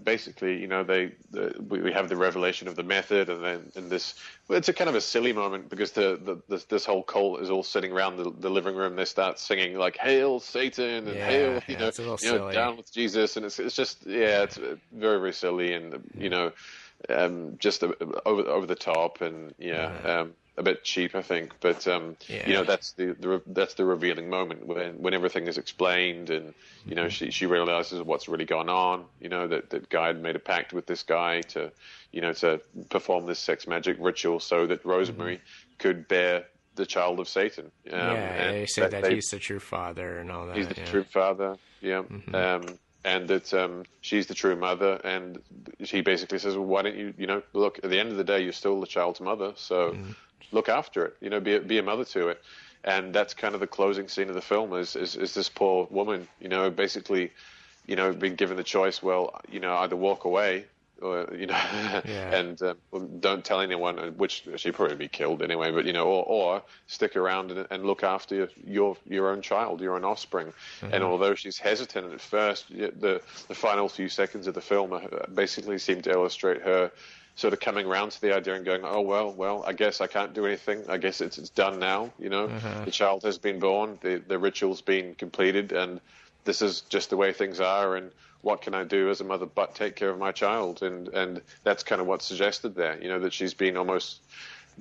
Speaker 1: basically, we have the revelation of the method, and then it's a kind of a silly moment because this whole cult is all sitting around the living room. They start singing like "Hail Satan" and "Hail," down with Jesus, and it's just it's very, very silly and just over the top and a bit cheap, I think, but that's the revealing moment when everything is explained, and she realizes what's really gone on. That Guy had made a pact with this guy to perform this sex magic ritual so that Rosemary could bear the child of Satan.
Speaker 2: And they say that he's the true father and all that.
Speaker 1: He's the true father. Yeah. And that she's the true mother, and she basically says, well, why don't you, look, at the end of the day, you're still the child's mother, so look after it, be a mother to it. And that's kind of the closing scene of the film is this poor woman, basically, being given the choice, well, either walk away or, and don't tell anyone, which she'd probably be killed anyway, but, or stick around and look after your own child, your own offspring. And although she's hesitant at first, the final few seconds of the film basically seem to illustrate her sort of coming around to the idea and going, oh, well, I guess I can't do anything. I guess it's done now, The child has been born, the ritual's been completed, and this is just the way things are, and what can I do as a mother but take care of my child? And that's kind of what's suggested there, that she's been almost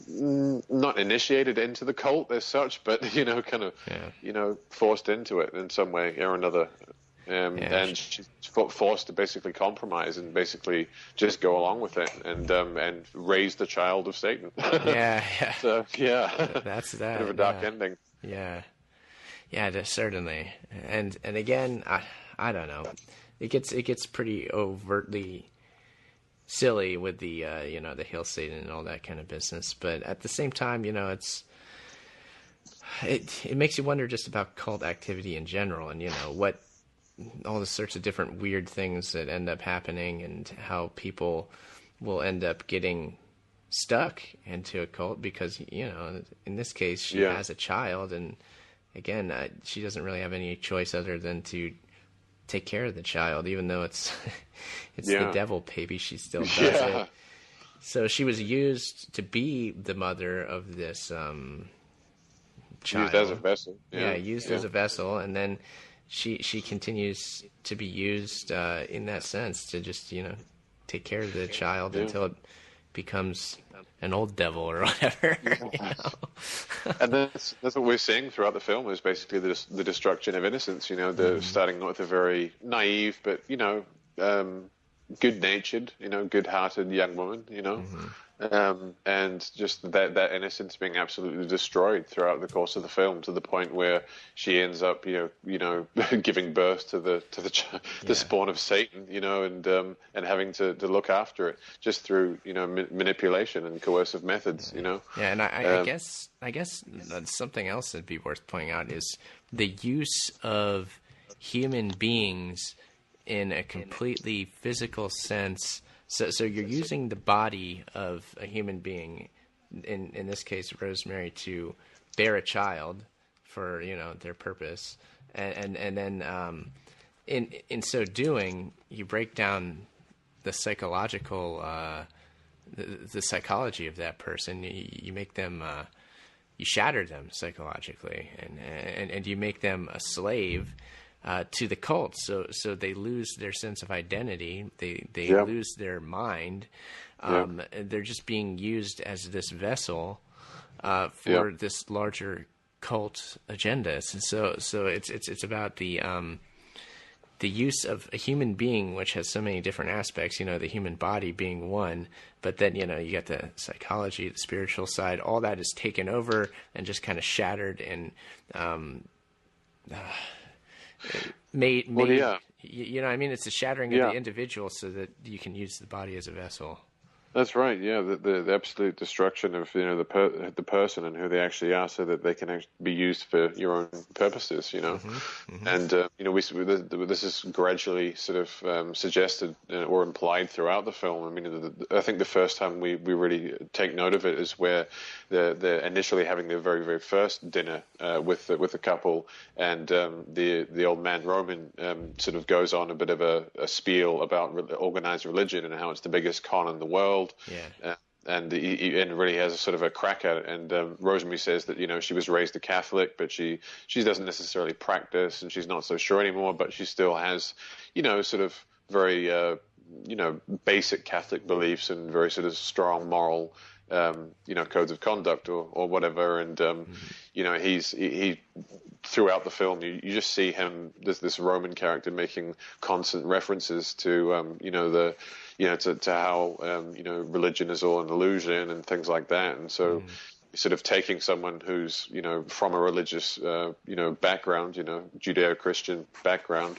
Speaker 1: not initiated into the cult as such, but, forced into it in some way or another. And she's forced to basically compromise and basically just go along with it and raise the child of Satan. So
Speaker 2: that's that.
Speaker 1: Bit of a dark ending.
Speaker 2: Certainly. And again, I don't know. It gets pretty overtly silly with the the Hail Satan and all that kind of business. But at the same time, it makes you wonder just about cult activity in general, and what all the sorts of different weird things that end up happening, and how people will end up getting stuck into a cult because, in this case, she has a child, and again, she doesn't really have any choice other than to take care of the child, even though it's the devil baby, she still does it. So she was used to be the mother of this child.
Speaker 1: Used as a vessel.
Speaker 2: As a vessel, and then she continues to be used in that sense to just take care of the child until it becomes an old devil or whatever.
Speaker 1: And that's what we're seeing throughout the film, is basically the destruction of innocence. Starting with a very naive but good-natured, good-hearted young woman. And just that innocence being absolutely destroyed throughout the course of the film, to the point where she ends up, giving birth to the spawn of Satan, and having to look after it just through, manipulation and coercive methods,
Speaker 2: Yeah, and I guess that's something else that'd be worth pointing out is the use of human beings in a completely physical sense. So you're using the body of a human being, in this case Rosemary, to bear a child for their purpose, and then in so doing you break down the psychological the psychology of that person. You make them you shatter them psychologically, and you make them a slave to the cult, so they lose their sense of identity. They lose their mind. They're just being used as this vessel for this larger cult agenda. And so it's about the use of a human being, which has so many different aspects. The human body being one, but then you got the psychology, the spiritual side. All that is taken over and just kind of shattered and made it's a shattering of the individual so that you can use the body as a vessel.
Speaker 1: That's right. Yeah, the absolute destruction of the person and who they actually are, so that they can actually be used for your own purposes. And this is gradually sort of suggested or implied throughout the film. I mean, I think the first time we really take note of it is where they're initially having their very, very first dinner with the couple, and the old man Roman sort of goes on a bit of a spiel about organized religion and how it's the biggest con in the world.
Speaker 2: Yeah.
Speaker 1: And really has a sort of a crack at it. And Rosemary says that she was raised a Catholic, but she doesn't necessarily practice, and she's not so sure anymore. But she still has sort of very basic Catholic beliefs and very sort of strong moral codes of conduct or whatever. And he throughout the film you just see him, this Roman character, making constant references to to how religion is all an illusion and things like that. And so sort of taking someone who's from a religious background, Judeo-Christian background,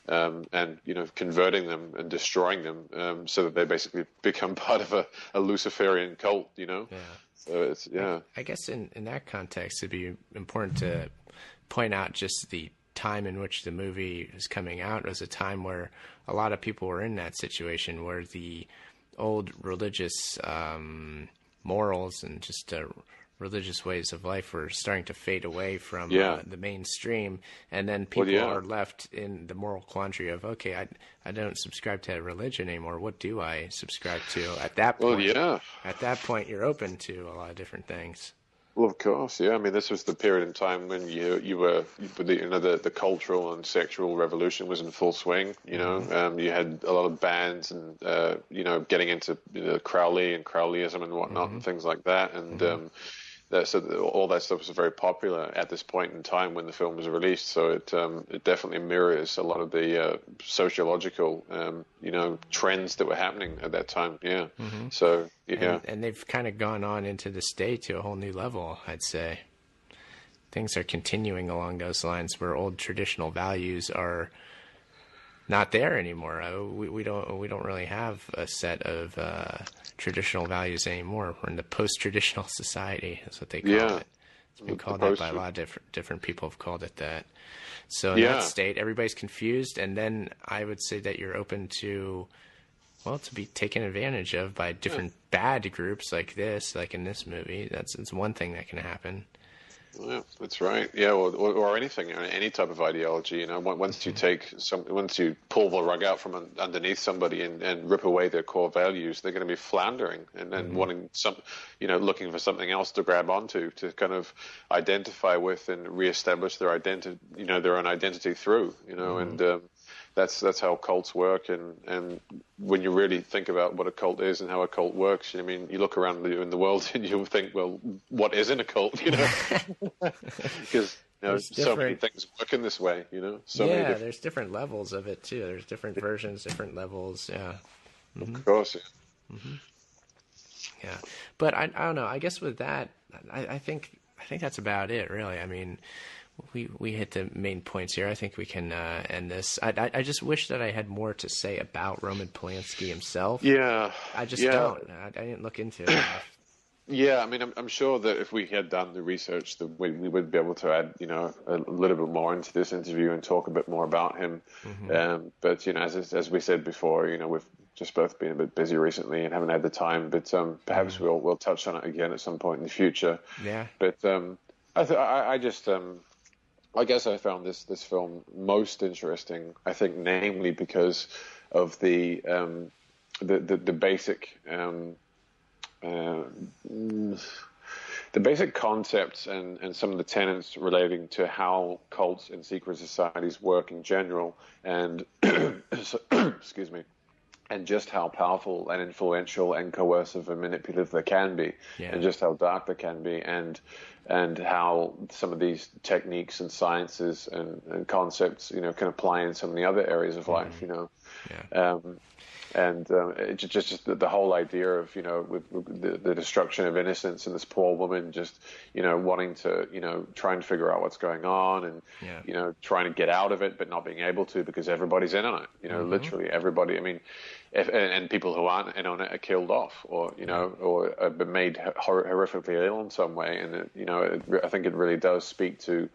Speaker 1: and converting them and destroying them, so that they basically become part of a Luciferian cult. So it's
Speaker 2: I guess in that context it'd be important to point out just the time in which the movie was coming out. It was a time where a lot of people were in that situation, where the old religious morals and just religious ways of life were starting to fade away from the mainstream, and then people are left in the moral quandary of, okay, I don't subscribe to religion anymore. What do I subscribe to? At that point, at that point, you're open to a lot of different things.
Speaker 1: Well, of course, yeah. I mean, this was the period in time when the cultural and sexual revolution was in full swing. You had a lot of bands and getting into Crowley and Crowleyism and whatnot and things like that, and all that stuff was very popular at this point in time when the film was released. So it definitely mirrors a lot of the sociological trends that were happening at that time. Yeah. So
Speaker 2: and they've kind of gone on into this day to a whole new level, I'd say. Things are continuing along those lines, where old traditional values are not there anymore. We don't really have a set of traditional values anymore. We're in the post-traditional society. That's what they call it. It's been called that by a lot of different people have called it that. So in that state, everybody's confused, and then I would say that you're open to be taken advantage of by different bad groups like this, like in this movie. It's one thing that can happen.
Speaker 1: Yeah, that's right. Yeah, or anything, any type of ideology. Once you pull the rug out from underneath somebody and rip away their core values, they're going to be floundering and then wanting looking for something else to grab onto, to kind of identify with and reestablish their identity, their own identity through. And that's how cults work. And when you really think about what a cult is and how a cult works, I mean, you look around in the world and you think, well, what isn't a cult? You know, because so many things work in this way. You know,
Speaker 2: there's different levels of it too. There's different versions, different levels. Yeah,
Speaker 1: of course. Yeah.
Speaker 2: Yeah, but I don't know. I guess with that, I think that's about it, really. I mean, we hit the main points here. I think we can end this. I just wish that I had more to say about Roman Polanski himself.
Speaker 1: Yeah,
Speaker 2: I just don't. I didn't look into it enough.
Speaker 1: Yeah, I mean, I'm sure that if we had done the research, that we would be able to add, a little bit more into this interview and talk a bit more about him. But as we said before, we've just both been a bit busy recently and haven't had the time. But perhaps we'll touch on it again at some point in the future.
Speaker 2: Yeah.
Speaker 1: But I guess I found this film most interesting. I think, namely because of the basic. The basic concepts and some of the tenets relating to how cults and secret societies work in general, and excuse me, and just how powerful and influential and coercive and manipulative they can be, and just how dark they can be, and how some of these techniques and sciences and concepts, can apply in some of the other areas of life, just the whole idea of with the destruction of innocence and this poor woman just wanting to trying to figure out what's going on and trying to get out of it but not being able to because everybody's in on it, literally everybody. I mean, and people who aren't in on it are killed off or or have been made horrifically ill in some way, and I think it really does speak to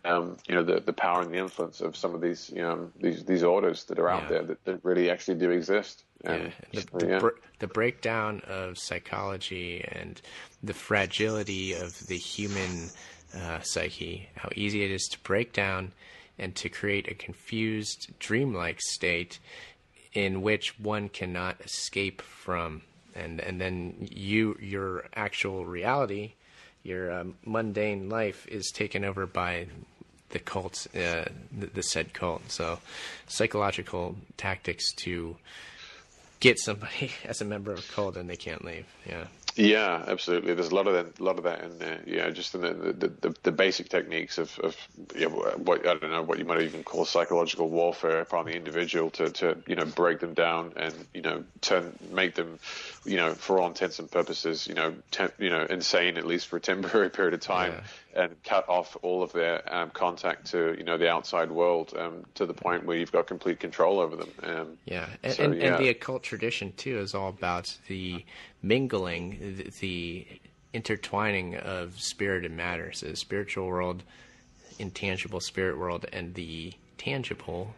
Speaker 1: the power and the influence of some of these these orders that are out there that really actually do exist.
Speaker 2: The breakdown of psychology and the fragility of the human psyche, how easy it is to break down and to create a confused, dreamlike state in which one cannot escape from, and then your actual reality, your mundane life, is taken over by the cult, the said cult. So psychological tactics to get somebody as a member of a cult and they can't leave. Yeah,
Speaker 1: absolutely. There's a lot of that in there. Yeah, just in the basic techniques of what I don't know what you might even call psychological warfare upon the individual to break them down and make them for all intents and purposes insane, at least for a temporary period of time, and cut off all of their contact to the outside world to the point where you've got complete control over them.
Speaker 2: And the occult tradition too is all about the mingling, the intertwining of spirit and matter. So the spiritual world, intangible spirit world, and the tangible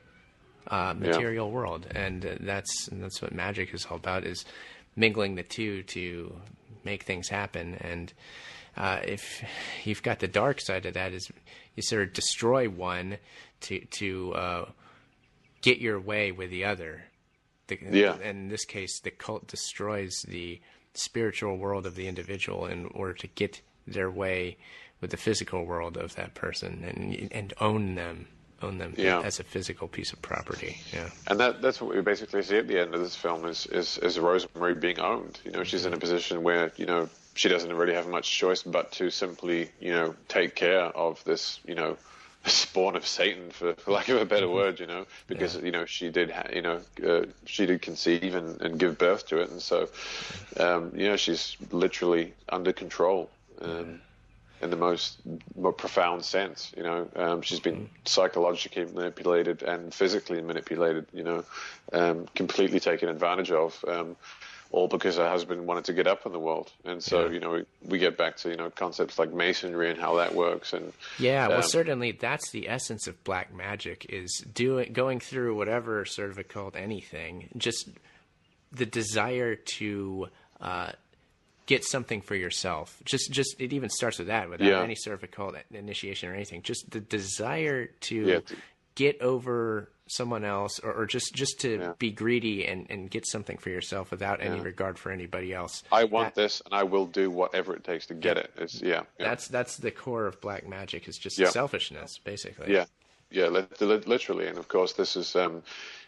Speaker 2: material world, and that's what magic is all about, is mingling the two to make things happen. And if you've got the dark side of that, is you sort of destroy one to get your way with the other. In this case, the cult destroys the spiritual world of the individual in order to get their way with the physical world of that person and own them as a physical piece of property.
Speaker 1: And that's what we basically see at the end of this film is Rosemary being owned. She's in a position where she doesn't really have much choice but to simply take care of this spawn of Satan, for lack of a better word, because she did conceive and give birth to it, and so she's literally under control in the most profound sense. She's been psychologically manipulated and physically manipulated, completely taken advantage of, all because her husband wanted to get up in the world. And so, we get back to, concepts like masonry and how that works. And
Speaker 2: well, certainly that's the essence of black magic, is going through whatever sort of occult anything, just the desire to get something for yourself. Just it even starts with that, without any sort of occult initiation or anything. Just the desire to get over someone else, or just to be greedy and get something for yourself without any regard for anybody else.
Speaker 1: I want this, and I will do whatever it takes to get it. It's,
Speaker 2: That's the core of black magic, is just selfishness, basically.
Speaker 1: Yeah, literally. And of course, this is, one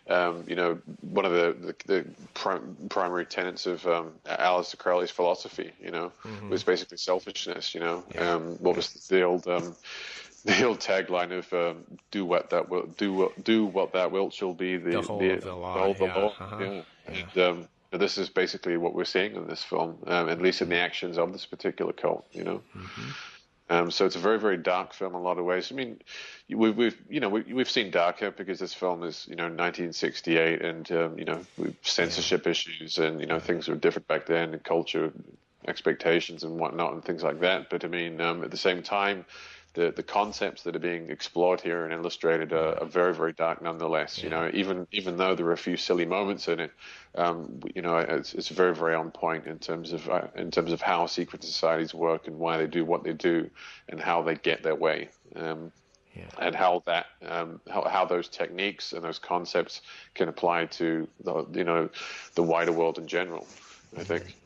Speaker 1: of the primary tenets of Aleister Crowley's philosophy. Was basically selfishness. What was the old tagline of "Do what that wilt shall be the
Speaker 2: whole of the law."
Speaker 1: Yeah. And this is basically what we're seeing in this film, at least in the actions of this particular cult. So it's a very, very dark film in a lot of ways. I mean, we've seen darker because this film is 1968, and censorship issues, and things were different back then, and culture expectations and whatnot, and things like that. But I mean, at the same time, the concepts that are being explored here and illustrated are very, very dark nonetheless. Even though there are a few silly moments in it, it's very, very on point in terms of how secret societies work and why they do what they do and how they get their way. And how those techniques and those concepts can apply to the wider world in general, I think.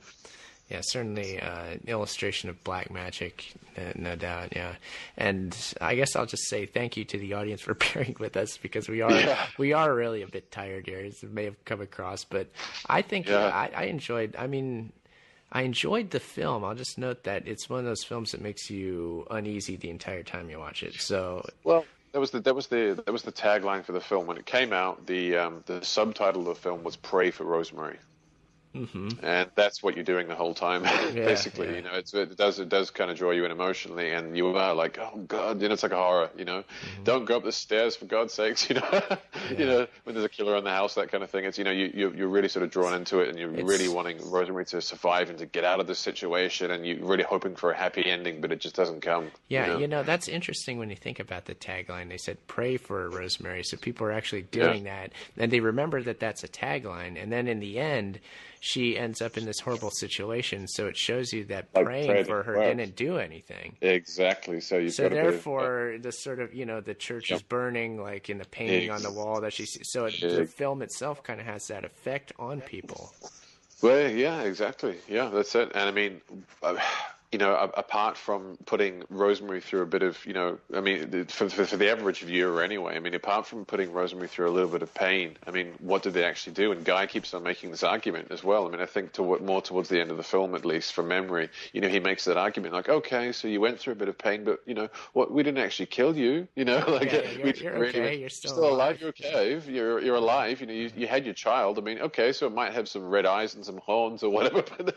Speaker 2: Yeah, certainly illustration of black magic, no doubt. Yeah, and I guess I'll just say thank you to the audience for bearing with us, because we are really a bit tired here, as it may have come across. But I think I enjoyed. I mean, I enjoyed the film. I'll just note that it's one of those films that makes you uneasy the entire time you watch it. So
Speaker 1: that was the tagline for the film when it came out. The subtitle of the film was "Pray for Rosemary." Mm-hmm. And that's what you're doing the whole time, basically. It does kind of draw you in emotionally, and you are like, oh God, it's like a horror. Mm-hmm. Don't go up the stairs for God's sakes. When there's a killer in the house, that kind of thing. It's you're really sort of drawn into it, and you're really wanting Rosemary to survive and to get out of this situation, and you're really hoping for a happy ending, but it just doesn't come.
Speaker 2: Yeah, that's interesting when you think about the tagline. They said pray for Rosemary, so people are actually doing that, and they remember that that's a tagline, and then in the end, she ends up in this horrible situation, so it shows you that praying for her didn't do anything.
Speaker 1: Exactly. So
Speaker 2: therefore, the sort of the church is burning, like in the painting on the wall that she sees. So the film itself kind of has that effect on people.
Speaker 1: Well, yeah, exactly. Yeah, that's it. And I mean, apart from putting Rosemary through a bit of, I mean, for the average viewer anyway, I mean, apart from putting Rosemary through a little bit of pain, I mean, what did they actually do? And Guy keeps on making this argument as well. I mean, I think more towards the end of the film, at least from memory, he makes that argument like, okay, so you went through a bit of pain, but, what, we didn't actually kill you,
Speaker 2: you're okay, you're still alive.
Speaker 1: You're okay, you're alive, you had your child. I mean, okay, so it might have some red eyes and some horns or whatever, but,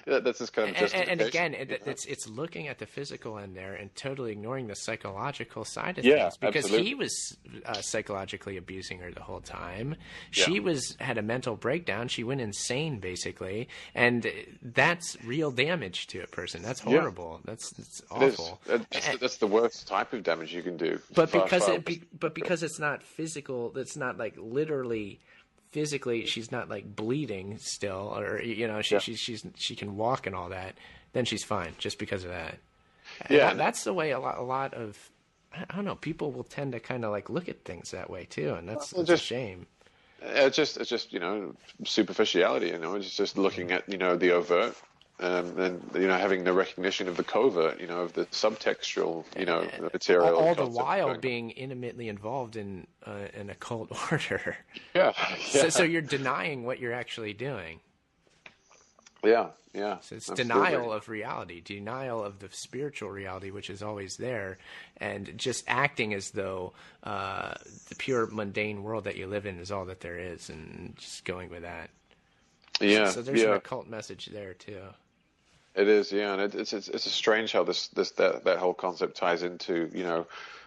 Speaker 1: that's just kind of justification.
Speaker 2: And again, it's looking at the physical end there and totally ignoring the psychological side of things, because
Speaker 1: absolutely.
Speaker 2: He was psychologically abusing her the whole time. She had a mental breakdown. She went insane basically, and that's real damage to a person. That's horrible. That's awful.
Speaker 1: That's the worst type of damage you can do.
Speaker 2: But because it's not physical, it's not like literally. Physically, she's not like bleeding still, or she can walk and all that. Then she's fine just because of that. And that's the way a lot of, I don't know, people will tend to kind of like look at things that way too, and that's a shame.
Speaker 1: It's just superficiality, It's just looking at the overt, and having the recognition of the covert, of the subtextual, material.
Speaker 2: All the while being intimately involved in an occult order.
Speaker 1: Yeah.
Speaker 2: So you're denying what you're actually doing.
Speaker 1: Yeah.
Speaker 2: So it's denial of reality, denial of the spiritual reality, which is always there, and just acting as though the pure mundane world that you live in is all that there is, and just going with that.
Speaker 1: Yeah.
Speaker 2: So there's an occult message there too.
Speaker 1: It is, and it's a strange how that whole concept ties into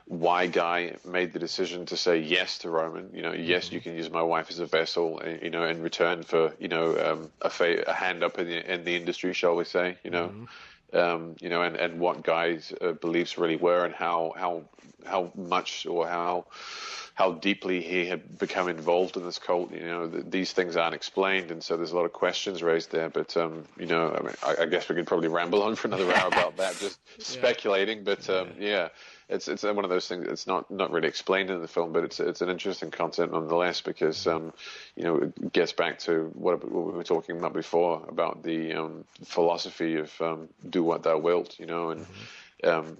Speaker 1: why Guy made the decision to say yes to Roman. Yes, you can use my wife as a vessel, in return for a hand up in the industry, shall we say? And what Guy's beliefs really were, and how much or how deeply he had become involved in this cult. These things aren't explained, and so there's a lot of questions raised there. But I mean, I guess we could probably ramble on for another hour about that, just speculating. But it's one of those things. It's not really explained in the film, but it's an interesting concept nonetheless, because it gets back to what we were talking about before about the philosophy of do what thou wilt, and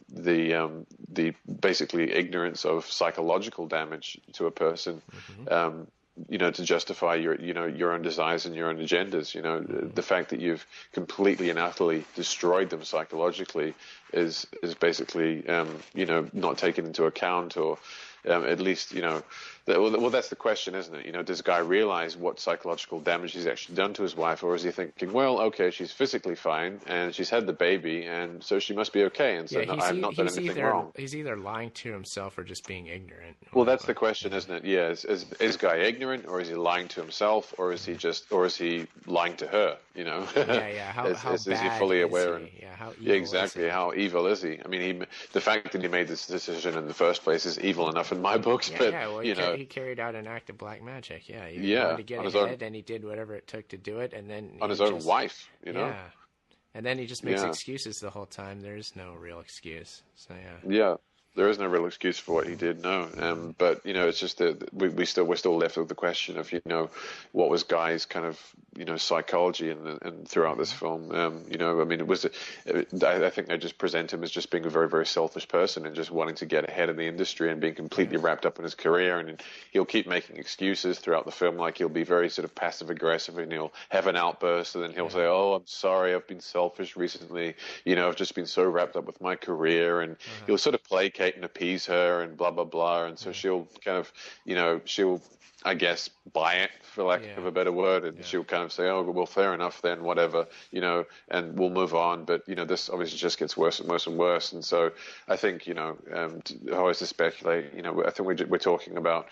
Speaker 1: the the basically ignorance of psychological damage to a person, to justify your own desires and your own agendas. The fact that you've completely and utterly destroyed them psychologically is basically, not taken into account, or at least, well, that's the question, isn't it? Does Guy realize what psychological damage he's actually done to his wife, or is he thinking, well, okay, she's physically fine and she's had the baby, and so she must be okay, and so I have not done anything wrong?
Speaker 2: He's either lying to himself or just being ignorant.
Speaker 1: Well, that's the question, isn't it? Yeah, is Guy ignorant, or is he lying to himself, or is he lying to her?
Speaker 2: How
Speaker 1: is he fully aware?
Speaker 2: How evil
Speaker 1: exactly.
Speaker 2: is he?
Speaker 1: How evil is he? I mean, the fact that he made this decision in the first place is evil enough in my books,
Speaker 2: he carried out an act of black magic. He wanted to get ahead, and he did whatever it took to do it, and then
Speaker 1: on his own wife,
Speaker 2: Yeah, and then he just makes excuses the whole time. There's no real excuse. So
Speaker 1: yeah. There is no real excuse for what he did, no. But it's just that we're still left with the question of what was Guy's kind of psychology and throughout this film. I mean, I think they just present him as just being a very, very selfish person and just wanting to get ahead in the industry and being completely wrapped up in his career. And he'll keep making excuses throughout the film, like he'll be very sort of passive aggressive, and he'll have an outburst, and then he'll say, "Oh, I'm sorry, I've been selfish recently. I've just been so wrapped up with my career," and he'll sort of placate and appease her and blah blah blah, and so she'll kind of she'll, I guess, buy it, for lack of a better word, and she'll kind of say, "Oh, well, fair enough then, whatever," and we'll move on. But this obviously just gets worse and worse and worse, and so I think if I was to speculate, I think we're talking about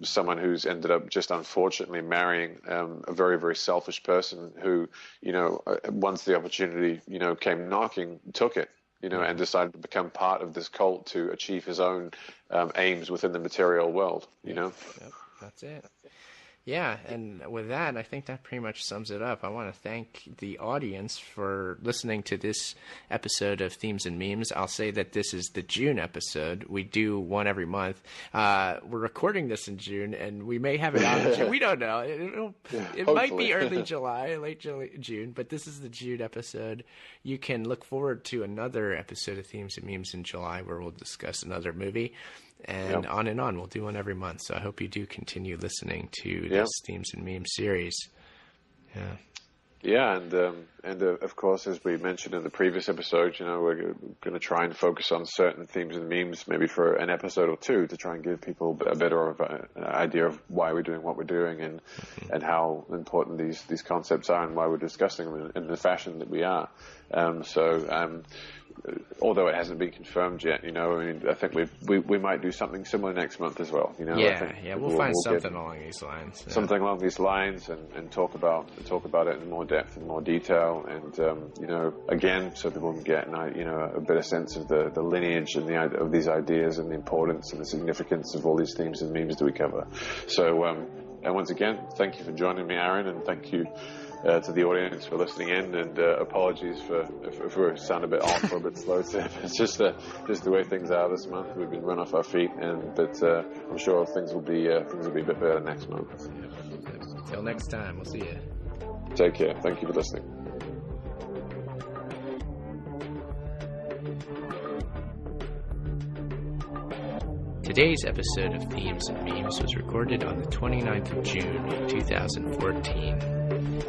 Speaker 1: someone who's ended up just unfortunately marrying a very, very selfish person who once the opportunity came knocking, took it. And decided to become part of this cult to achieve his own aims within the material world, Yep,
Speaker 2: that's it. Yeah, and with that, I think that pretty much sums it up. I want to thank the audience for listening to this episode of Themes and Memes. I'll say that this is the June episode. We do one every month. We're recording this in June, and we may have it out in June. We don't know. It might be early July, late June, but this is the June episode. You can look forward to another episode of Themes and Memes in July where we'll discuss another movie. And on and on. We'll do one every month. So I hope you do continue listening to this Themes and Memes series. Yeah. Yeah,
Speaker 1: and of course, as we mentioned in the previous episode, we're going to try and focus on certain themes and memes, maybe for an episode or two, to try and give people a better idea of why we're doing what we're doing, and how important these concepts are, and why we're discussing them in the fashion that we are. Although it hasn't been confirmed yet, I think we might do something similar next month as well.
Speaker 2: We'll find something along these lines. Yeah.
Speaker 1: Something along these lines, and talk about it in more depth and more detail, and again, so people can get a better sense of the lineage and of these ideas, and the importance and the significance of all these themes and memes that we cover. So, and once again, thank you for joining me, Aaron, and thank you to the audience for listening in, and apologies if we sound a bit off or a bit slow. It's just the way things are this month. We've been run off our feet, but I'm sure things will be a bit better next month.
Speaker 2: Till next time, we'll see you.
Speaker 1: Take care. Thank you for listening.
Speaker 2: Today's episode of Themes and Memes was recorded on the 29th of June, 2014.